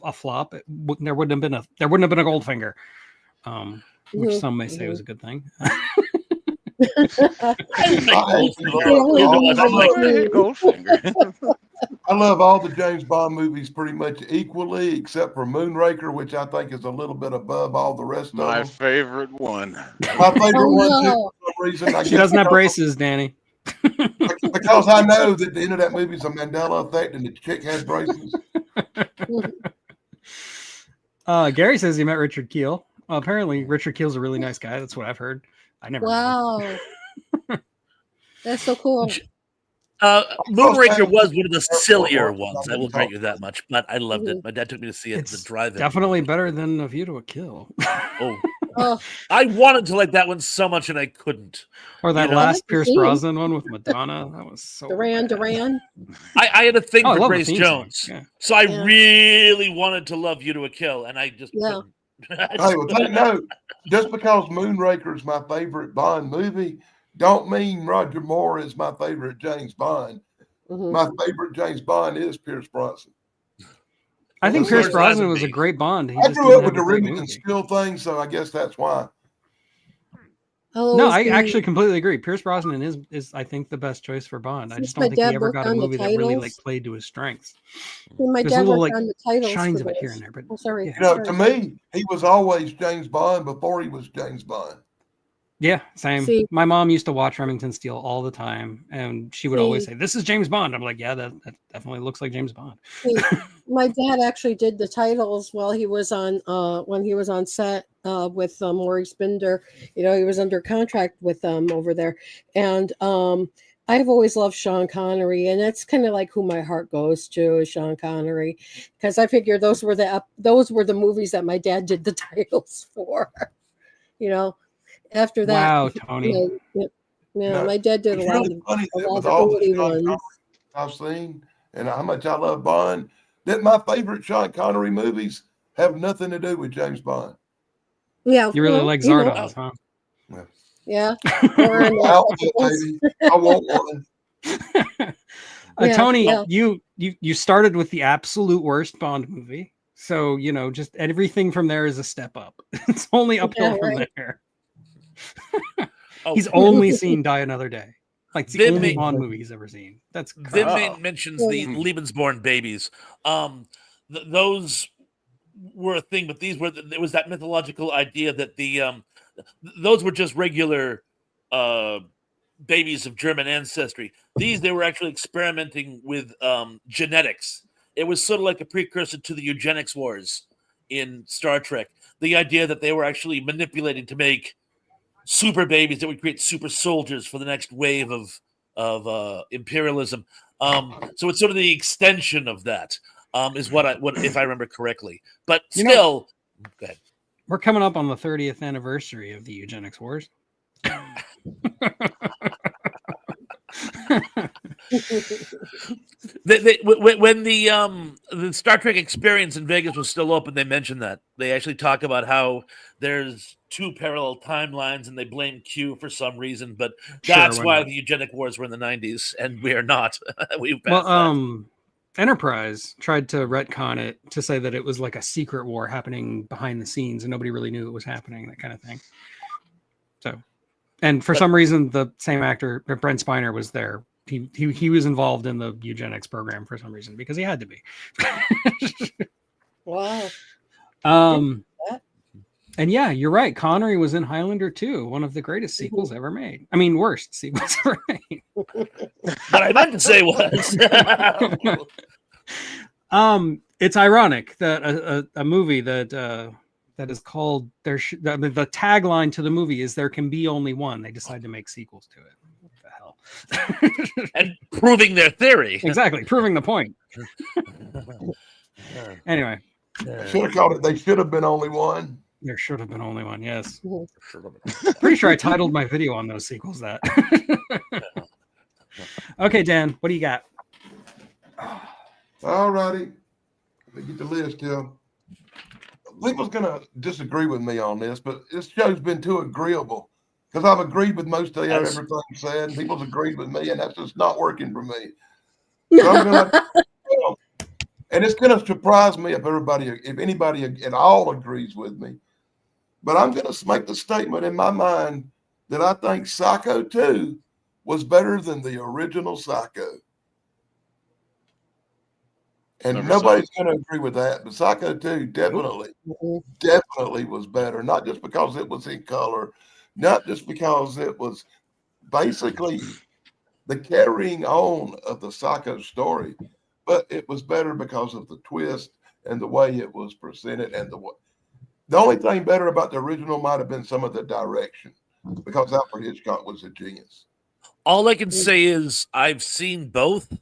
Speaker 2: a flop, there wouldn't have been a Goldfinger, which
Speaker 6: Mhm.
Speaker 2: some may say
Speaker 6: Mhm.
Speaker 2: was a good thing.
Speaker 5: I like
Speaker 3: I
Speaker 5: Goldfinger.
Speaker 6: You don't
Speaker 5: You know,
Speaker 6: believe
Speaker 5: I'm like,
Speaker 6: in
Speaker 4: Hey,
Speaker 6: me.
Speaker 4: Goldfinger.
Speaker 3: I love all the James Bond movies pretty much equally, except for Moonraker, which I think is a little bit above all the rest of
Speaker 4: My
Speaker 3: them.
Speaker 4: favorite one.
Speaker 3: My favorite
Speaker 6: Oh
Speaker 3: one too,
Speaker 6: no.
Speaker 3: for some reason, I
Speaker 2: She
Speaker 3: guess
Speaker 2: doesn't have braces, Danny.
Speaker 3: because I know that the end of that movie is a Mandela effect, and the chick has braces.
Speaker 6: Mhm.
Speaker 2: Gary says he met Richard Keel. Well, apparently Richard Keel's a really nice guy. That's what I've heard. I never knew.
Speaker 6: Wow, that's so cool.
Speaker 5: Moonraker was one of the sillier
Speaker 3: Airport
Speaker 5: ones.
Speaker 3: Road,
Speaker 5: I will grant
Speaker 3: talk.
Speaker 5: you that much, but I loved it.
Speaker 6: Mhm.
Speaker 5: My dad took me to see it at the
Speaker 2: It's
Speaker 5: drive-in.
Speaker 2: definitely better than A View to a Kill.
Speaker 5: Oh,
Speaker 6: Oh,
Speaker 5: I wanted to like that one so much and I couldn't.
Speaker 2: Or that
Speaker 5: You know?
Speaker 6: I
Speaker 2: last
Speaker 6: haven't
Speaker 2: Pierce
Speaker 6: seen
Speaker 2: Brosnan one with Madonna. That was so
Speaker 6: Duran
Speaker 2: bad.
Speaker 6: Duran.
Speaker 5: I had a thing
Speaker 2: Oh, I
Speaker 5: for
Speaker 2: love the
Speaker 5: Grace
Speaker 2: theme song.
Speaker 5: Jones,
Speaker 2: Yeah.
Speaker 5: so I
Speaker 6: Yeah.
Speaker 5: really wanted to love You to a Kill, and I just
Speaker 6: Yeah.
Speaker 5: couldn't.
Speaker 3: Hey, well, take note. Just because Moonraker is my favorite Bond movie, don't mean Roger Moore is my favorite James Bond.
Speaker 6: Mhm.
Speaker 3: My favorite James Bond is Pierce Brosnan.
Speaker 2: I think
Speaker 3: Well,
Speaker 2: Pierce
Speaker 3: yours
Speaker 2: Brosnan
Speaker 5: hasn't
Speaker 2: was a
Speaker 5: been.
Speaker 2: great Bond. He
Speaker 3: I
Speaker 2: just
Speaker 3: grew
Speaker 2: didn't
Speaker 3: up with
Speaker 2: have
Speaker 3: the
Speaker 2: a great
Speaker 3: Remington
Speaker 2: movie.
Speaker 3: Steel thing, so I guess that's why.
Speaker 6: I'll
Speaker 2: No,
Speaker 6: always
Speaker 2: I
Speaker 6: be,
Speaker 2: actually completely agree. Pierce Brosnan is I think the best choice for Bond. I
Speaker 6: since
Speaker 2: just
Speaker 6: my
Speaker 2: don't think he
Speaker 6: dad
Speaker 2: ever
Speaker 6: worked
Speaker 2: got a
Speaker 6: on the
Speaker 2: movie that really like
Speaker 6: titles.
Speaker 2: played to his strengths.
Speaker 6: My
Speaker 2: There's
Speaker 6: dad
Speaker 2: little
Speaker 6: worked
Speaker 2: like
Speaker 6: on the titles
Speaker 2: shines
Speaker 6: for
Speaker 2: of it here and
Speaker 6: those.
Speaker 2: there, but
Speaker 6: Oh, sorry.
Speaker 2: yeah.
Speaker 3: You know,
Speaker 6: Sorry,
Speaker 3: to
Speaker 6: sorry.
Speaker 3: me, he was always James Bond before he was James Bond.
Speaker 2: Yeah, same.
Speaker 6: See,
Speaker 2: My mom used to watch Remington Steele all the time, and she would always
Speaker 6: see,
Speaker 2: say, "This is James Bond." I'm like, "Yeah, that definitely looks like James Bond."
Speaker 6: see. My dad actually did the titles while he was on when he was on set with Maurice Binder. You know, he was under contract with them over there, and I've always loved Sean Connery, and that's kind of like who my heart goes to is Sean Connery, because I figure those were the movies that my dad did the titles for. You know, after that,
Speaker 2: Wow, Tony.
Speaker 3: You
Speaker 6: yeah,
Speaker 3: know,
Speaker 6: my dad did
Speaker 3: it's really funny
Speaker 6: a
Speaker 3: that
Speaker 6: lot of
Speaker 3: with
Speaker 6: the
Speaker 3: all the
Speaker 6: early
Speaker 3: Sean
Speaker 6: ones.
Speaker 3: Connery I've seen and how much I love Bond, that my favorite Sean Connery movies have nothing to do with James Bond.
Speaker 6: Yeah,
Speaker 2: You really
Speaker 6: well,
Speaker 2: like
Speaker 6: you know,
Speaker 2: Zardoz, huh?
Speaker 6: yeah, or in
Speaker 3: Outfit,
Speaker 6: Expendables.
Speaker 3: baby. I want one.
Speaker 6: Yeah,
Speaker 2: Tony,
Speaker 6: yeah.
Speaker 2: you started with the absolute worst Bond movie, so you know just everything from there is a step up. It's only uphill
Speaker 6: Yeah,
Speaker 2: from
Speaker 6: right.
Speaker 2: there.
Speaker 5: Oh,
Speaker 2: He's only seen Die Another Day. Like it's the
Speaker 5: Vin
Speaker 2: only
Speaker 5: made-
Speaker 2: Bond movie he's ever seen. That's
Speaker 5: Vin
Speaker 2: crazy.
Speaker 4: Oh.
Speaker 5: mentions the
Speaker 6: Yeah.
Speaker 5: Lebensborn babies. Those were a thing, but there was that mythological idea that those were just regular babies of German ancestry. They were actually experimenting with genetics. It was sort of like a precursor to the eugenics wars in Star Trek. The idea that they were actually manipulating to make super babies that would create super soldiers for the next wave of imperialism. So it's sort of the extension of that. Is what if I remember correctly. But still, go ahead.
Speaker 2: We're coming up on the 30th anniversary of the eugenics wars.
Speaker 5: When the Star Trek experience in Vegas was still open, they mentioned that. They actually talk about how there's 2 parallel timelines and they blame Q for some reason, but that's why the eugenic wars were in the 90s and we are not. We've passed that.
Speaker 2: Enterprise tried to retcon it to say that it was like a secret war happening behind the scenes and nobody really knew it was happening, that kind of thing. So, and for some reason, the same actor, Brent Spiner, was there. He was involved in the eugenics program for some reason because he had to be.
Speaker 6: Wow.
Speaker 2: And yeah, you're right. Connery was in Highlander 2, one of the greatest sequels ever made. I mean, worst sequels ever made.
Speaker 5: What I meant to say was,
Speaker 2: it's ironic that a movie that is called the tagline to the movie is "There can be only one." They decide to make sequels to it. What the hell?
Speaker 5: And proving their theory.
Speaker 2: Exactly, proving the point. Anyway,
Speaker 3: Should have called it. They should have been only one.
Speaker 2: There should have been only one. Yes. Pretty sure I titled my video on those sequels that. Okay, Dan, what do you got?
Speaker 3: All righty. Let me get the list here. People's going to disagree with me on this, but this show's been too agreeable because I've agreed with most of everything said. People's agreed with me, and that's just not working for me. So I'm gonna, and it's going to surprise me if anybody at all agrees with me. But I'm going to make the statement in my mind that I think Psycho 2 was better than the original Psycho. And nobody's going to agree with that. But Psycho 2 definitely was better, not just because it was in color, not just because it was basically the carrying on of the Psycho story, but it was better because of the twist and the way it was presented. And the only thing better about the original might have been some of the direction, because Alfred Hitchcock was a genius.
Speaker 5: All I can say is I've seen both,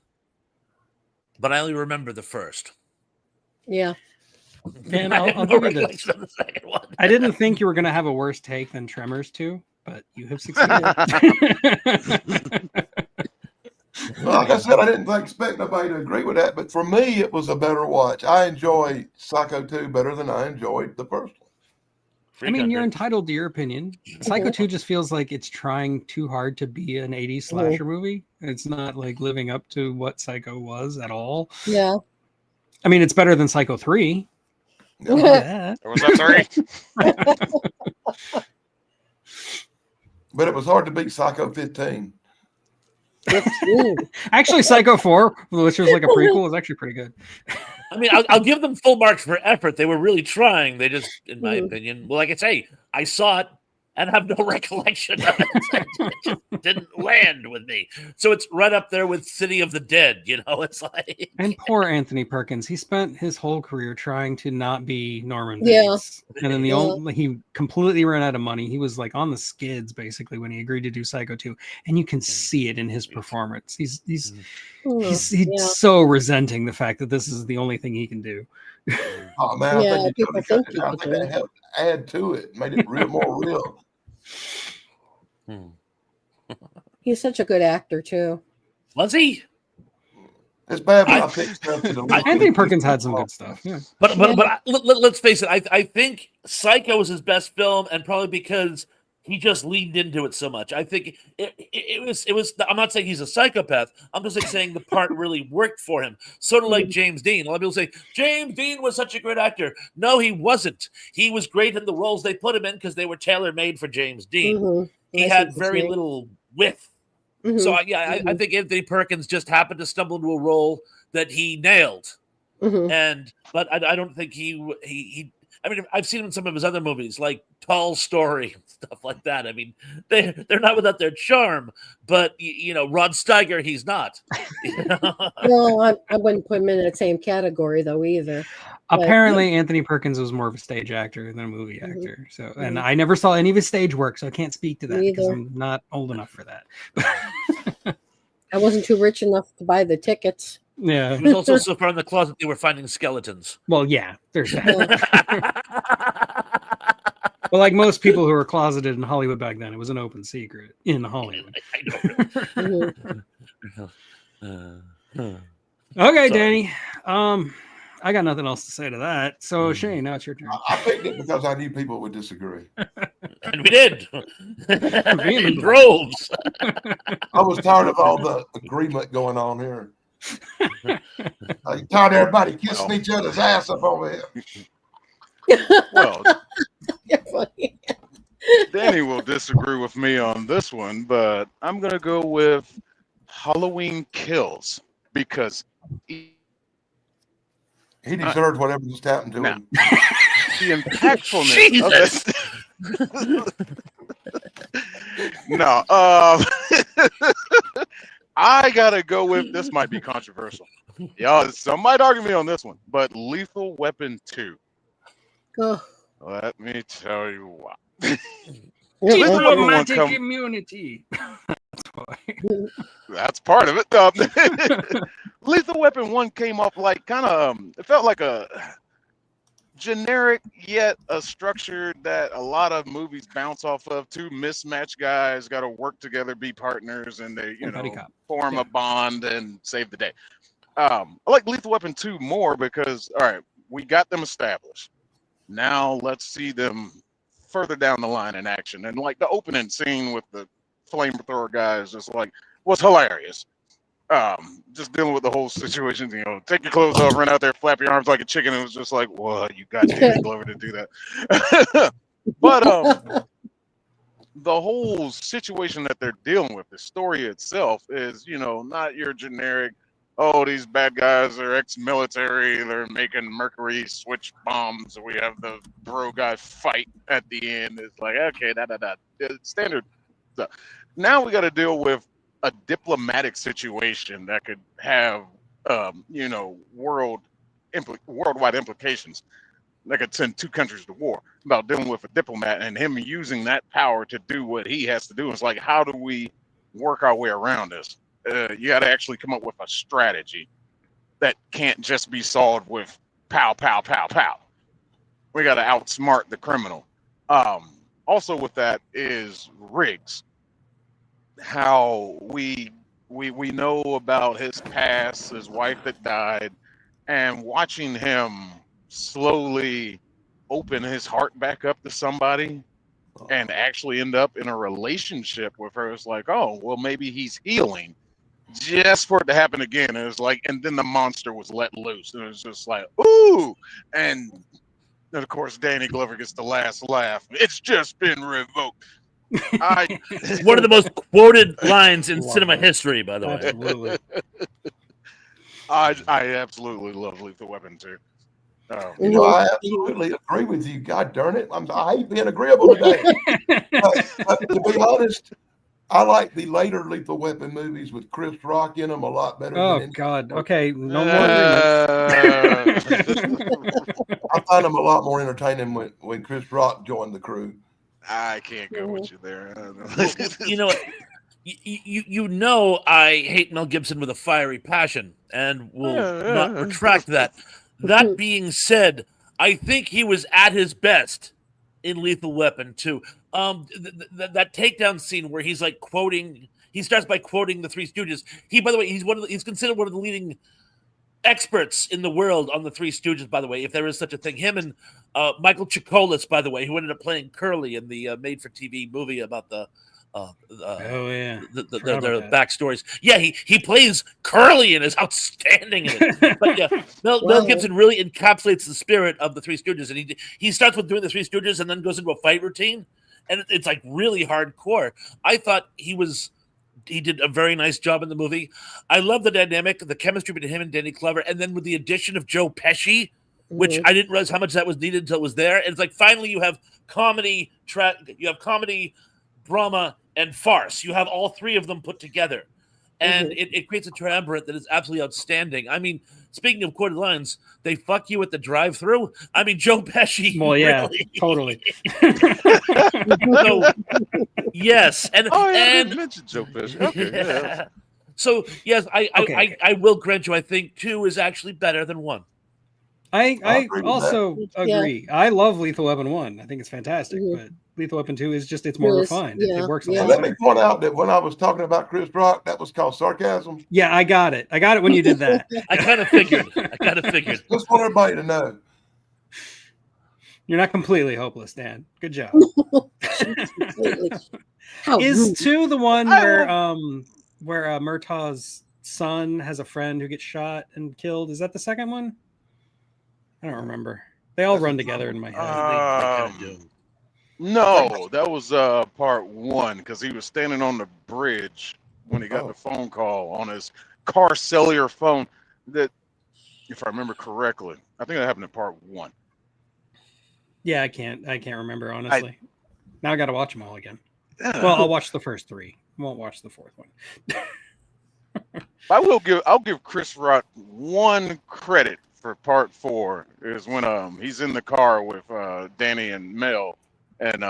Speaker 5: but I only remember the first.
Speaker 6: Yeah.
Speaker 2: And I'll give you this. I didn't think you were going to have a worse take than Tremors 2, but you have succeeded.
Speaker 3: Well, like I said, I didn't expect nobody to agree with that, but for me, it was a better watch. I enjoy Psycho 2 better than I enjoyed the first one.
Speaker 2: I mean, you're entitled to your opinion. Psycho 2 just feels like it's trying too hard to be an 80s slasher movie. It's not like living up to what Psycho was at all.
Speaker 6: Yeah.
Speaker 2: I mean, it's better than Psycho 3.
Speaker 4: Was that 3?
Speaker 3: But it was hard to beat Psycho 15.
Speaker 2: Actually, Psycho 4, which was like a prequel, was actually pretty good.
Speaker 5: I mean, I'll give them full marks for effort. They were really trying. They just, in my opinion, well, like I say, I saw it and have no recollection of it. It just didn't land with me. So it's right up there with City of the Dead. You know, it's like.
Speaker 2: And poor Anthony Perkins. He spent his whole career trying to not be Norman Bates. And then he completely ran out of money. He was like on the skids basically when he agreed to do Psycho 2. And you can see it in his performance. He's so resenting the fact that this is the only thing he can do.
Speaker 3: Oh man, I think they helped add to it, made it more real.
Speaker 6: He's such a good actor too.
Speaker 5: Was he?
Speaker 3: It's bad when I pick stuff to the list.
Speaker 2: Anthony Perkins had some good stuff. Yeah.
Speaker 5: But let's face it. I think Psycho was his best film, and probably because he just leaned into it so much. I think it was. I'm not saying he's a psychopath. I'm just saying the part really worked for him. Sort of like James Dean. A lot of people say James Dean was such a great actor. No, he wasn't. He was great in the roles they put him in because they were tailor made for James Dean. He had very little width. So I think Anthony Perkins just happened to stumble into a role that he nailed. But I don't think he. I mean, I've seen him in some of his other movies, like Tall Story and stuff like that. I mean, they're not without their charm, but Rod Steiger, he's not.
Speaker 6: No, I wouldn't put him in the same category though either.
Speaker 2: Apparently, Anthony Perkins was more of a stage actor than a movie actor. So, and I never saw any of his stage work, so I can't speak to that because I'm not old enough for that.
Speaker 6: I wasn't too rich enough to buy the tickets.
Speaker 2: Yeah.
Speaker 5: He was also so far in the closet they were finding skeletons.
Speaker 2: Well, yeah, there's that. But like most people who were closeted in Hollywood back then, it was an open secret in Hollywood.
Speaker 5: I know.
Speaker 6: Mhm.
Speaker 2: Okay,
Speaker 5: Sorry.
Speaker 2: Danny. I got nothing else to say to that. So Shane, now it's your turn.
Speaker 3: I picked it because I knew people would disagree.
Speaker 5: And we did. In
Speaker 2: Vehemently.
Speaker 5: droves.
Speaker 3: I was tired of all the agreement going on here. I'm tired of everybody kissing each other's ass up over here.
Speaker 4: Well,
Speaker 6: You're funny.
Speaker 4: Danny will disagree with me on this one, but I'm gonna go with Halloween Kills because
Speaker 3: He deserved whatever just happened to
Speaker 4: Nah.
Speaker 3: him.
Speaker 4: the impactfulness of
Speaker 5: Jesus.
Speaker 4: this. No, I gotta go with this. Might be controversial. Y'all, some might argue me on this one, but Lethal Weapon 2.
Speaker 6: Oh.
Speaker 4: Let me tell you what.
Speaker 2: Diplomatic
Speaker 4: come-
Speaker 2: immunity. That's why.
Speaker 4: That's part of it. Lethal Weapon 1 came off like kind of, it felt like a generic yet a structure that a lot of movies bounce off of. Two mismatched guys got to work together, be partners, and they,
Speaker 2: Buddy cop.
Speaker 4: form
Speaker 2: Yeah.
Speaker 4: a bond and save the day. I like Lethal Weapon 2 more because, all right, we got them established. Now let's see them further down the line in action. And like the opening scene with the flamethrower guy is just like, was hilarious. Just dealing with the whole situation, take your clothes off, run out there, flap your arms like a chicken. It was just like, well, you got Danny Glover to do that. But the whole situation that they're dealing with, the story itself is, not your generic, oh, these bad guys are ex-military, they're making mercury switch bombs, we have the bro guy fight at the end. It's like, okay, standard stuff. Now we got to deal with a diplomatic situation that could have, worldwide implications. That could send two countries to war. About dealing with a diplomat and him using that power to do what he has to do. It's like, how do we work our way around this? You got to actually come up with a strategy that can't just be solved with pow, pow, pow, pow. We got to outsmart the criminal. Also with that is Riggs. How we know about his past, his wife that died, and watching him slowly open his heart back up to somebody and actually end up in a relationship with her. It's like, oh, well, maybe he's healing. Just for it to happen again, it was like, and then the monster was let loose, and it was just like, ooh, and of course Danny Glover gets the last laugh. It's just been revoked.
Speaker 5: One of the most quoted lines in
Speaker 2: Love
Speaker 5: cinema
Speaker 2: it.
Speaker 5: history, by the way.
Speaker 2: Absolutely.
Speaker 4: I absolutely love Lethal Weapon 2.
Speaker 3: I absolutely agree with you. God darn it. I hate being agreeable today. but to be honest, I like the later Lethal Weapon movies with Chris Rock in them a lot better
Speaker 2: Oh
Speaker 3: than
Speaker 2: God. Okay. No more agreements.
Speaker 3: I find them a lot more entertaining when Chris Rock joined the crew.
Speaker 4: I can't go with you there.
Speaker 5: You know what? I hate Mel Gibson with a fiery passion and will not retract that. That being said, I think he was at his best in Lethal Weapon 2. That takedown scene where he's like quoting, he starts by quoting the Three Stooges. By the way, he's considered one of the leading experts in the world on the Three Stooges, by the way, if there is such a thing. Him and Michael Chiklis, by the way, who ended up playing Curly in the made-for-TV movie about the their backstories. Yeah, he plays Curly and is outstanding in it. But yeah, Mel Gibson really encapsulates the spirit of the Three Stooges, and he starts with doing the Three Stooges and then goes into a fight routine, and it's like really hardcore. I thought he did a very nice job in the movie. I love the dynamic, the chemistry between him and Danny Glover, and then with the addition of Joe Pesci, which I didn't realize how much that was needed until it was there. And it's like finally you have comedy, drama, and farce. You have all three of them put together. And it creates a triumvirate that is absolutely outstanding. I mean, speaking of quoted lines, they fuck you at the drive-thru. I mean, Joe Pesci.
Speaker 2: Well, yeah,
Speaker 5: really.
Speaker 2: totally.
Speaker 5: So, yes, and
Speaker 4: I didn't mention Joe Pesci. Okay, yeah.
Speaker 5: So yes,
Speaker 2: Okay.
Speaker 5: I will grant you. I think 2 is actually better than 1.
Speaker 2: I
Speaker 3: agree with
Speaker 2: also
Speaker 6: Yeah.
Speaker 2: agree. I love Lethal Weapon 1. I think it's fantastic,
Speaker 6: Mhm.
Speaker 2: but Lethal Weapon 2 is just it's more
Speaker 6: Yes,
Speaker 2: refined. It
Speaker 6: yeah,
Speaker 2: works a
Speaker 6: yeah.
Speaker 2: lot
Speaker 3: Let me
Speaker 2: better.
Speaker 3: point out that when I was talking about Chris Rock, that was called sarcasm.
Speaker 2: Yeah, I got it. I got it when you did that.
Speaker 5: I kind of figured. I kind of figured.
Speaker 3: Just want everybody to know.
Speaker 2: You're not completely hopeless, Dan. Good job.
Speaker 6: Completely. How
Speaker 2: Is
Speaker 6: rude.
Speaker 2: 2 the one
Speaker 4: I
Speaker 2: where Murtaugh's son has a friend who gets shot and killed? Is that the second one? I don't remember. They all run together in my head.
Speaker 5: They kind of do.
Speaker 4: No, that was part 1 because he was standing on the bridge when he got the phone call on his car cellular phone. That, if I remember correctly, I think that happened in part 1.
Speaker 2: Yeah, I can't remember honestly. Now I got to watch them all again. Well, I'll watch the first 3. Won't watch the 4th one.
Speaker 4: I'll give Chris Rock one credit for part 4 is when he's in the car with Danny and Mel, and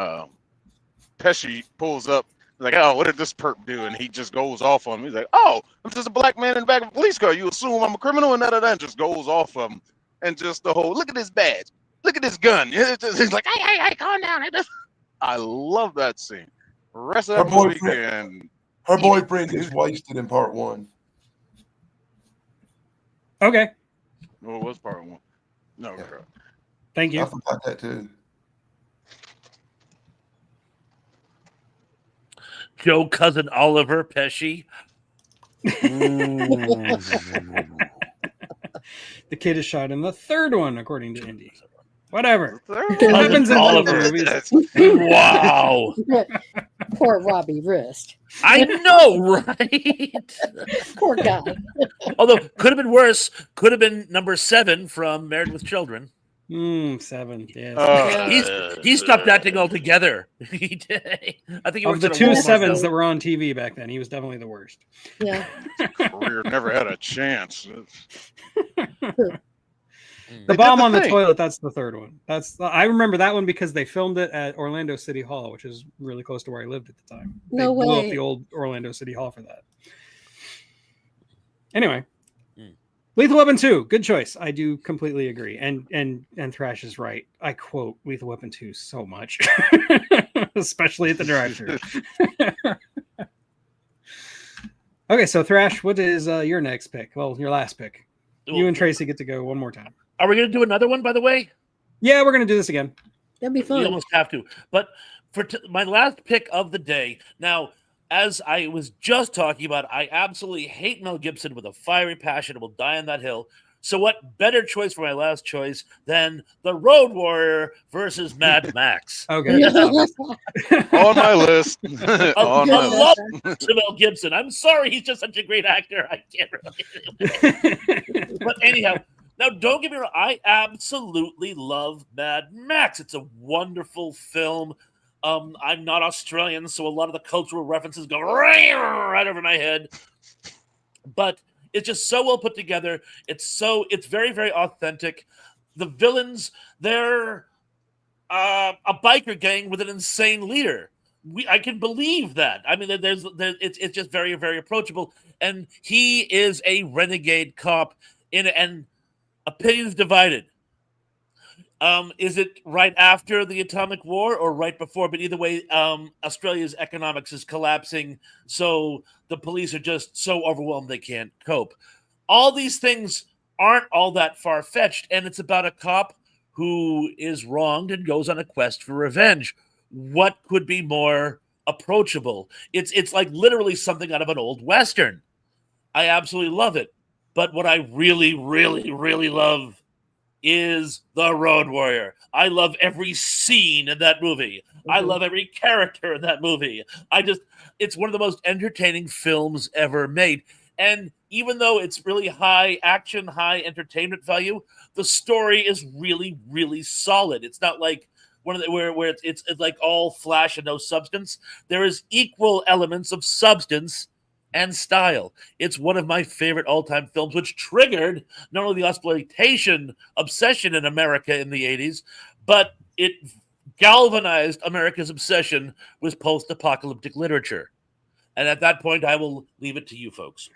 Speaker 4: Pesci pulls up. He's like, oh, what did this perp do? And he just goes off on him. He's like, oh, I'm just a black man in the back of a police car. You assume I'm a criminal, and that just goes off of him. And just the whole, look at this badge, look at this gun. He's like, hey, calm down. I love that scene. The rest of that movie can.
Speaker 3: Her boyfriend is wasted in part 1.
Speaker 2: Okay.
Speaker 4: Well, it was part 1. No,
Speaker 3: Yeah.
Speaker 2: Thank
Speaker 3: I
Speaker 2: you.
Speaker 3: forgot that too.
Speaker 5: Joe Cousin Oliver Pesci.
Speaker 2: The kid is shot in the 3rd one, according to Indy. Whatever.
Speaker 4: It
Speaker 2: It happens in all of the
Speaker 5: Oliver.
Speaker 2: movies.
Speaker 5: Wow.
Speaker 6: Poor Robbie Wrist.
Speaker 5: I know, right?
Speaker 6: Poor guy.
Speaker 5: Although could have been worse. Could have been number 7 from Married with Children.
Speaker 2: 7. Yes.
Speaker 5: He stopped acting altogether. He did. I think he
Speaker 2: Of
Speaker 5: works
Speaker 2: the
Speaker 5: at a
Speaker 2: 2
Speaker 5: Walmart
Speaker 2: 7s
Speaker 5: now.
Speaker 2: that were on TV back then, he was definitely the worst.
Speaker 6: Yeah.
Speaker 4: Career never had a chance.
Speaker 2: The bomb on the toilet, that's the 3rd one. I remember that one because they filmed it at Orlando City Hall, which is really close to where I lived at the time.
Speaker 6: No
Speaker 2: they blew up
Speaker 6: way.
Speaker 2: the old Orlando City Hall for that. Anyway.
Speaker 5: Hmm.
Speaker 2: Lethal Weapon 2, good choice. I do completely agree. And Thrash is right. I quote Lethal Weapon 2 so much. Especially at the drive-thru. Okay, so Thrash, what is your next pick? Well, your last pick. You and Tracy get to go one more time.
Speaker 5: Are we going to do another one, by the way?
Speaker 2: Yeah, we're going to do this again.
Speaker 6: That'd be
Speaker 5: We
Speaker 6: fun.
Speaker 5: almost have to. But for my last pick of the day, now, as I was just talking about, I absolutely hate Mel Gibson with a fiery passion and will die on that hill. So what better choice for my last choice than The Road Warrior versus Mad Max?
Speaker 2: Okay.
Speaker 4: On my list. On my list.
Speaker 5: love to Mel Gibson. I'm sorry, he's just such a great actor. I can't really. But anyhow, now don't get me wrong. I absolutely love Mad Max. It's a wonderful film. I'm not Australian, so a lot of the cultural references go right over my head. But it's just so well put together. It's very, very authentic. The villains, they're a biker gang with an insane leader. I can believe that. I mean, it's just very, very approachable. And he is a renegade cop and opinions divided. Is it right after the atomic war or right before? But either way, Australia's economics is collapsing, so the police are just so overwhelmed they can't cope. All these things aren't all that far-fetched, and it's about a cop who is wronged and goes on a quest for revenge. What could be more approachable? It's like literally something out of an old Western. I absolutely love it. But what I really, really, really love is The Road Warrior. I love every scene in that movie. I love every character in that movie. It's one of the most entertaining films ever made. And even though it's really high action, high entertainment value, the story is really, really solid. It's not like one of the where it's like all flash and no substance. There is equal elements of substance and style. It's one of my favorite all-time films, which triggered not only the exploitation obsession in America in the 80s, but it galvanized America's obsession with post-apocalyptic literature. And at that point, I will leave it to you folks.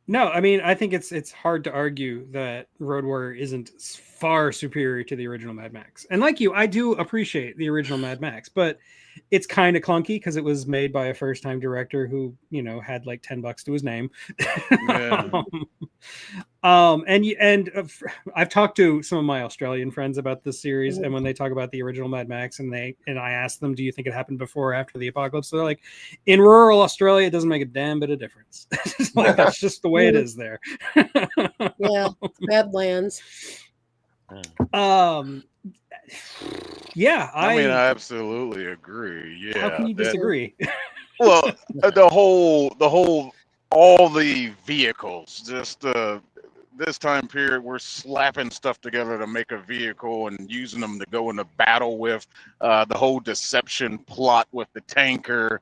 Speaker 2: No, I mean, I think it's hard to argue that Road Warrior isn't far superior to the original Mad Max. And like you, I do appreciate the original Mad Max, but it's kind of clunky because it was made by a first-time director who, had like $10 to his name.
Speaker 4: Yeah.
Speaker 2: I've talked to some of my Australian friends about this series, and when they talk about the original Mad Max, and I ask them, "Do you think it happened before or after the apocalypse?" They're like, "In rural Australia, it doesn't make a damn bit of difference. Like that's just the way it is there."
Speaker 6: Yeah, Badlands.
Speaker 2: Yeah,
Speaker 4: I mean, I absolutely agree. Yeah.
Speaker 2: How can you disagree?
Speaker 4: Well, all the vehicles, just this time period, we're slapping stuff together to make a vehicle and using them to go into battle with. The whole deception plot with the tanker,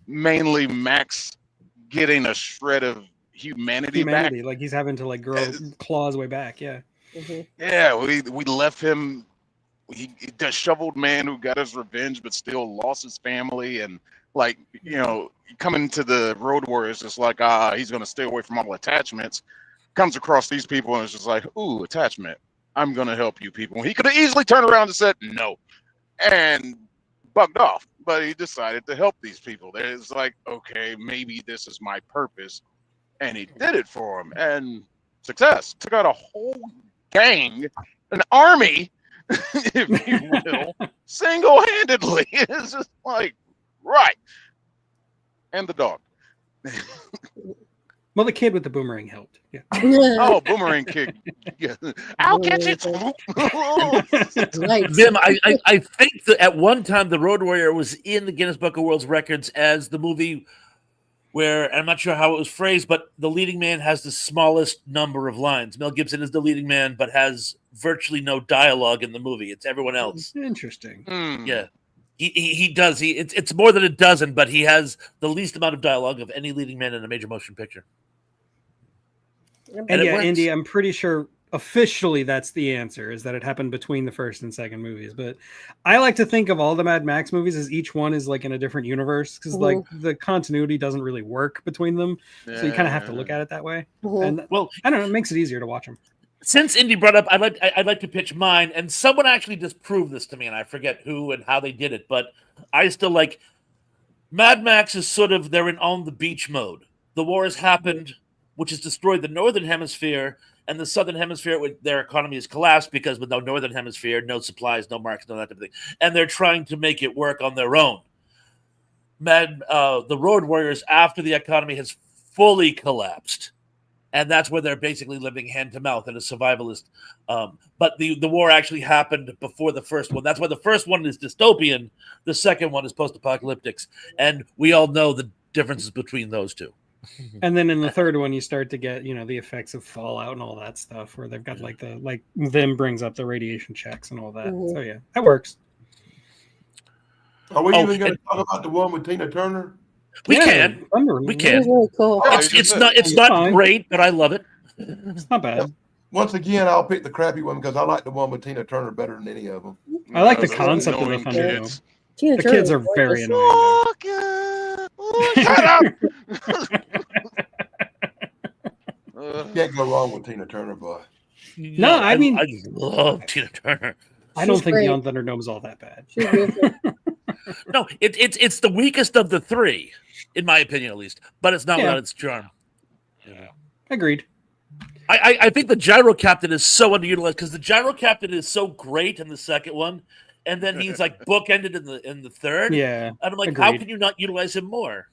Speaker 4: mainly Max getting a shred of humanity back.
Speaker 2: Like he's having to like grow claws way back. Yeah.
Speaker 4: Yeah, we left him. He disheveled man who got his revenge, but still lost his family, and like coming to the Road Warriors, just like he's gonna stay away from all attachments. Comes across these people and it's just like, ooh, attachment. I'm gonna help you people. He could have easily turned around and said no, and bugged off, but he decided to help these people. It's like, okay, maybe this is my purpose, and he did it for him, and success. Took out a whole gang, an army, if you will, single-handedly. It's just like, right. And the dog.
Speaker 2: Well, the kid with the boomerang helped. Yeah.
Speaker 4: Oh, boomerang kick. Yeah. I'll catch it.
Speaker 6: Right.
Speaker 5: Vim, I think that at one time the Road Warrior was in the Guinness Book of World Records as the movie where, I'm not sure how it was phrased, but the leading man has the smallest number of lines. Mel Gibson is the leading man, but has virtually no dialogue in the movie. It's everyone else.
Speaker 2: Interesting.
Speaker 5: Yeah. He does. It's more than a dozen, but he has the least amount of dialogue of any leading man in a major motion picture.
Speaker 2: And yeah, Indy, I'm pretty sure officially that's the answer, is that it happened between the first and second movies. But I like to think of all the Mad Max movies as each one is like in a different universe, because like the continuity doesn't really work between them. So you kind of have to look at it that way. And well, I don't know, it makes it easier to watch them.
Speaker 5: Since Indy brought up, I'd like to pitch mine, and someone actually disproved this to me, and I forget who and how they did it, but I still like Mad Max is sort of they're in on the beach mode. The war has happened, which has destroyed the northern hemisphere, and the southern hemisphere, their economy has collapsed because with no northern hemisphere, no supplies, no markets, no that type of thing, and they're trying to make it work on their own. The Road Warriors, after the economy has fully collapsed, and that's where they're basically living hand to mouth in a survivalist. But the war actually happened before the first one. That's why the first one is dystopian. The second one is post-apocalyptic, and we all know the differences between those two.
Speaker 2: And then in the third one, you start to get, the effects of fallout and all that stuff, where they've got like Vim brings up the radiation checks and all that. So yeah, that works.
Speaker 3: Are we even going to talk about the one with Tina Turner?
Speaker 5: We can.
Speaker 6: It's really cool.
Speaker 5: It's not great, but I love it.
Speaker 2: It's not bad.
Speaker 3: Once again, I'll pick the crappy one because I like the one with Tina Turner better than any of them.
Speaker 2: I like the concept of the Thunder. The kids are very annoying.
Speaker 4: Shut up!
Speaker 3: Can't go wrong with Tina Turner, boy.
Speaker 2: No, I mean,
Speaker 5: I love Tina Turner.
Speaker 2: I don't think Beyond Thunderdome is all that bad.
Speaker 5: No, it's the weakest of the three, in my opinion, at least. But it's not without its charm.
Speaker 2: Yeah, agreed.
Speaker 5: I think the Gyro Captain is so underutilized because the Gyro Captain is so great in the second one, and then he's like bookended in the third.
Speaker 2: Yeah,
Speaker 5: and I'm like,
Speaker 2: agreed.
Speaker 5: how can you not utilize him more?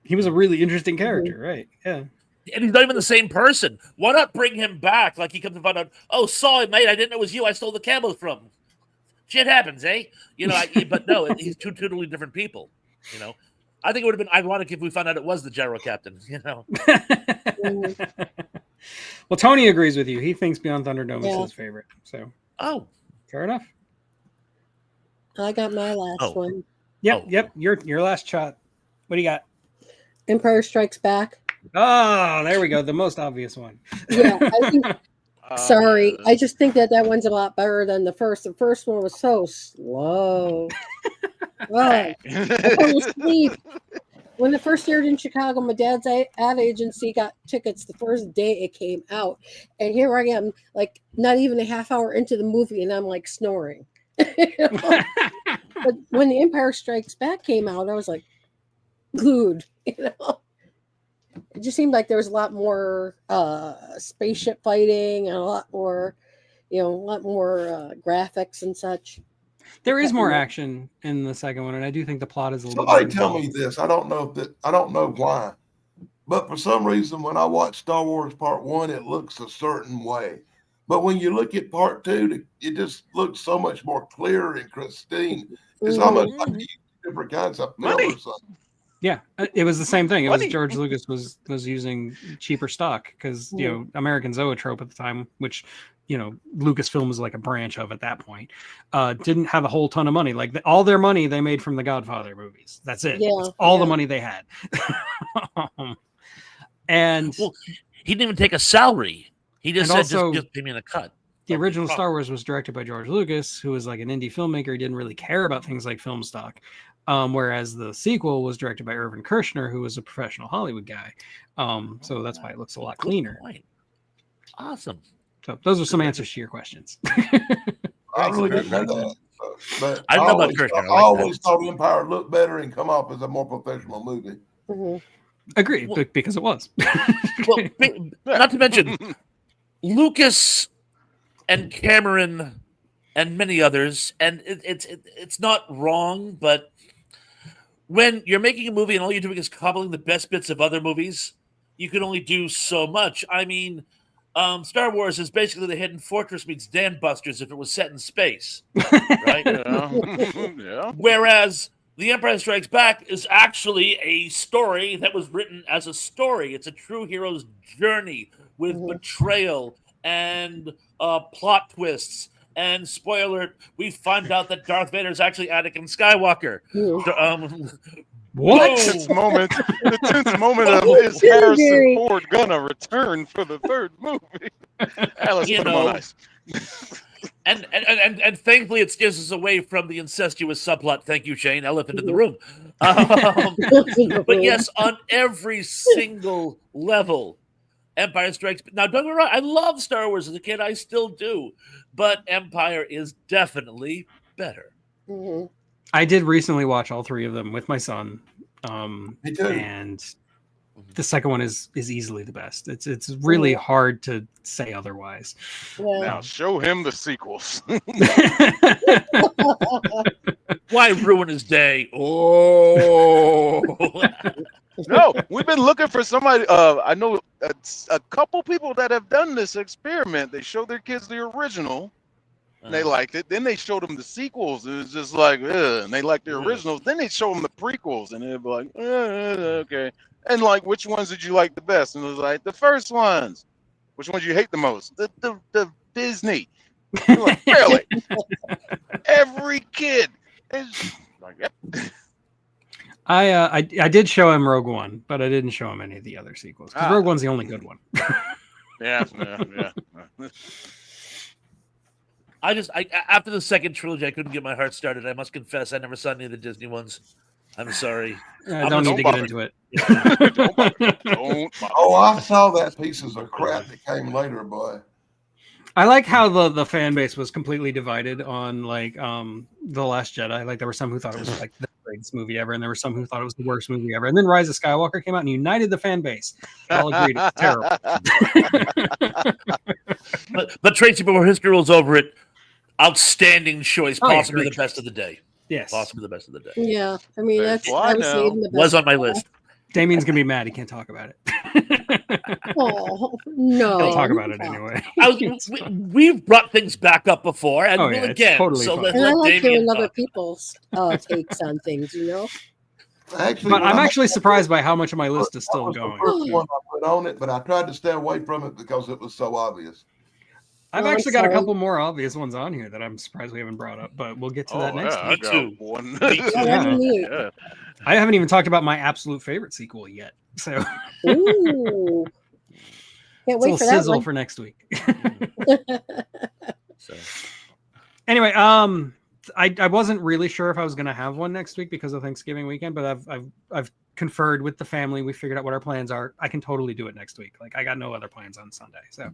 Speaker 2: He was a really interesting character, right? Yeah.
Speaker 5: And he's not even the same person. Why not bring him back? Like he comes to find out, oh, sorry, mate, I didn't know it was you. I stole the camel from. Shit happens, eh? But no, he's two totally different people. I think it would have been ironic if we found out it was the Gyro Captain.
Speaker 2: Well, Tony agrees with you. He thinks Beyond Thunderdome is his favorite. So, fair enough.
Speaker 6: I got my last one.
Speaker 2: Yep. Your last shot. What do you got?
Speaker 6: Empire Strikes Back.
Speaker 2: Oh, there we go. The most obvious one.
Speaker 6: Yeah, I think. Sorry, I just think that one's a lot better than the first. The first one was so slow. I fell asleep. when it first aired in Chicago, my dad's ad agency got tickets the first day it came out, and here I am, like not even a half hour into the movie, and I'm like snoring. You know? But when The Empire Strikes Back came out, I was like glued. You know, it just seemed like there was a lot more spaceship fighting and a lot more, graphics and such.
Speaker 2: There is more action in the second one, and I do think the plot is a little
Speaker 3: Somebody
Speaker 2: bit
Speaker 3: tell me this. I don't know why, but for some reason, when I watch Star Wars Part 1, it looks a certain way. But when you look at Part 2, it just looks so much more clear and pristine. It's almost like different kinds of film or something.
Speaker 2: Yeah, it was the same thing. It was
Speaker 4: Funny.
Speaker 2: George Lucas was using cheaper stock because American Zoetrope at the time, which Lucasfilm was like a branch of at that point, didn't have a whole ton of money. Like all their money they made from the Godfather movies. That's it. That's all the money they had. And
Speaker 5: he didn't even take a salary. He just said,
Speaker 2: also,
Speaker 5: just give me a cut.
Speaker 2: The original Star Wars was directed by George Lucas, who was like an indie filmmaker. He didn't really care about things like film stock. Whereas the sequel was directed by Irvin Kershner, who was a professional Hollywood guy. So that's why it looks a lot cleaner.
Speaker 5: Awesome.
Speaker 2: So those are some answers to your questions.
Speaker 3: I really didn't know that. But
Speaker 5: I don't know about Kershner.
Speaker 3: I always thought Empire looked better and come off as a more professional movie.
Speaker 2: Agreed, because it was.
Speaker 5: Well, not to mention Lucas and Cameron and many others, and it's not wrong, but when you're making a movie and all you're doing is cobbling the best bits of other movies, you can only do so much. I mean, Star Wars is basically the Hidden Fortress meets Dan Busters if it was set in space, right?
Speaker 4: Yeah.
Speaker 5: Whereas The Empire Strikes Back is actually a story that was written as a story. It's a true hero's journey with betrayal and plot twists. And spoiler, we find out that Darth Vader is actually Anakin Skywalker.
Speaker 2: What?
Speaker 4: The tense moment of is Harrison Ford gonna return for the third movie? Let's put him on ice.
Speaker 5: And thankfully it steers us away from the incestuous subplot. Thank you, Shane. Elephant in the room. But yes, on every single level, Empire Strikes. Now, don't get me wrong. I love Star Wars as a kid. I still do, but Empire is definitely better.
Speaker 2: I did recently watch all three of them with my son,
Speaker 3: Me too.
Speaker 2: and the second one is easily the best. It's really hard to say otherwise.
Speaker 4: Now show him the sequels.
Speaker 5: Why ruin his day? Oh.
Speaker 4: No, we've been looking for somebody. I know a couple people that have done this experiment. They showed their kids the original, and they liked it. Then they showed them the sequels, and it's just like, ugh. And they liked the originals. Then they showed them the prequels, and they'd be like, okay. And like, which ones did you like the best? And it was like the first ones. Which ones you hate the most? The Disney. You're like, really? Every kid is like.
Speaker 2: I did show him Rogue One, but I didn't show him any of the other sequels because Rogue One's the only good one.
Speaker 4: Yeah.
Speaker 5: I after the second trilogy, I couldn't get my heart started. I must confess, I never saw any of the Disney ones. I'm sorry.
Speaker 2: I don't need to get into it.
Speaker 4: Don't.
Speaker 3: Oh, I saw that pieces of crap that came later, boy.
Speaker 2: I like how the fan base was completely divided on like The Last Jedi. Like there were some who thought it was like the greatest movie ever, and there were some who thought it was the worst movie ever. And then Rise of Skywalker came out and united the fan base. They all agreed it was terrible.
Speaker 5: but Tracy, before history rolls over it, outstanding choice, possibly the best of the day.
Speaker 2: Yes,
Speaker 5: possibly the best of the day.
Speaker 6: Yeah, I mean that's
Speaker 5: was on my list.
Speaker 2: Damien's gonna be mad. He can't talk about it.
Speaker 6: Oh no!
Speaker 2: He'll talk about it anyway.
Speaker 5: We've brought things back up before, and we'll again.
Speaker 2: Totally
Speaker 5: so
Speaker 6: I like hearing other people's takes on things.
Speaker 3: Actually,
Speaker 2: I'm actually surprised by how much of my list is still going.
Speaker 3: The first one I put on it, but I tried to stay away from it because it was so obvious.
Speaker 2: I've actually got a couple more obvious ones on here that I'm surprised we haven't brought up, but we'll get to that next
Speaker 4: time.
Speaker 5: Me too.
Speaker 2: I haven't even talked about my absolute favorite sequel yet. So
Speaker 6: ooh. Can't wait for that
Speaker 2: sizzle
Speaker 6: one.
Speaker 2: for next week.
Speaker 5: So
Speaker 2: Anyway, I wasn't really sure if I was going to have one next week because of Thanksgiving weekend, but I've conferred with the family. We figured out what our plans are. I can totally do it next week. Like, I got no other plans on Sunday, so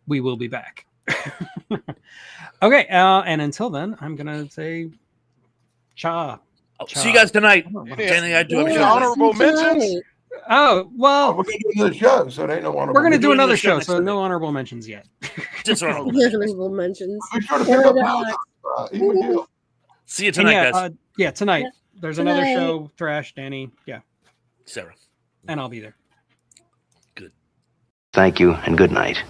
Speaker 2: we will be back. Okay, and until then, I'm gonna say cha.
Speaker 5: See you guys tonight.
Speaker 4: Any,
Speaker 5: Jenny, I do have a
Speaker 4: any
Speaker 5: show.
Speaker 4: honorable
Speaker 6: Tonight.
Speaker 4: mentions?
Speaker 2: Oh,
Speaker 3: Oh,
Speaker 2: well,
Speaker 3: we're gonna do another show, so there ain't no honorable.
Speaker 2: we're gonna
Speaker 3: mention.
Speaker 2: do
Speaker 5: doing
Speaker 2: another
Speaker 5: the show
Speaker 2: show,
Speaker 5: next
Speaker 2: so
Speaker 5: Sunday.
Speaker 2: no honorable mentions yet.
Speaker 5: Just honorable mentions.
Speaker 6: Honorable mentions.
Speaker 3: Be sure to pick up
Speaker 6: Paradox.
Speaker 3: Even Gill.
Speaker 5: See you
Speaker 2: And
Speaker 5: tonight,
Speaker 2: yeah,
Speaker 5: guys.
Speaker 2: tonight.
Speaker 6: Yeah,
Speaker 2: There's another
Speaker 6: tonight.
Speaker 2: show. Thrash, Danny, yeah,
Speaker 5: Sarah.
Speaker 2: and I'll be there.
Speaker 7: Thank you and good night.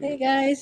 Speaker 6: Hey guys.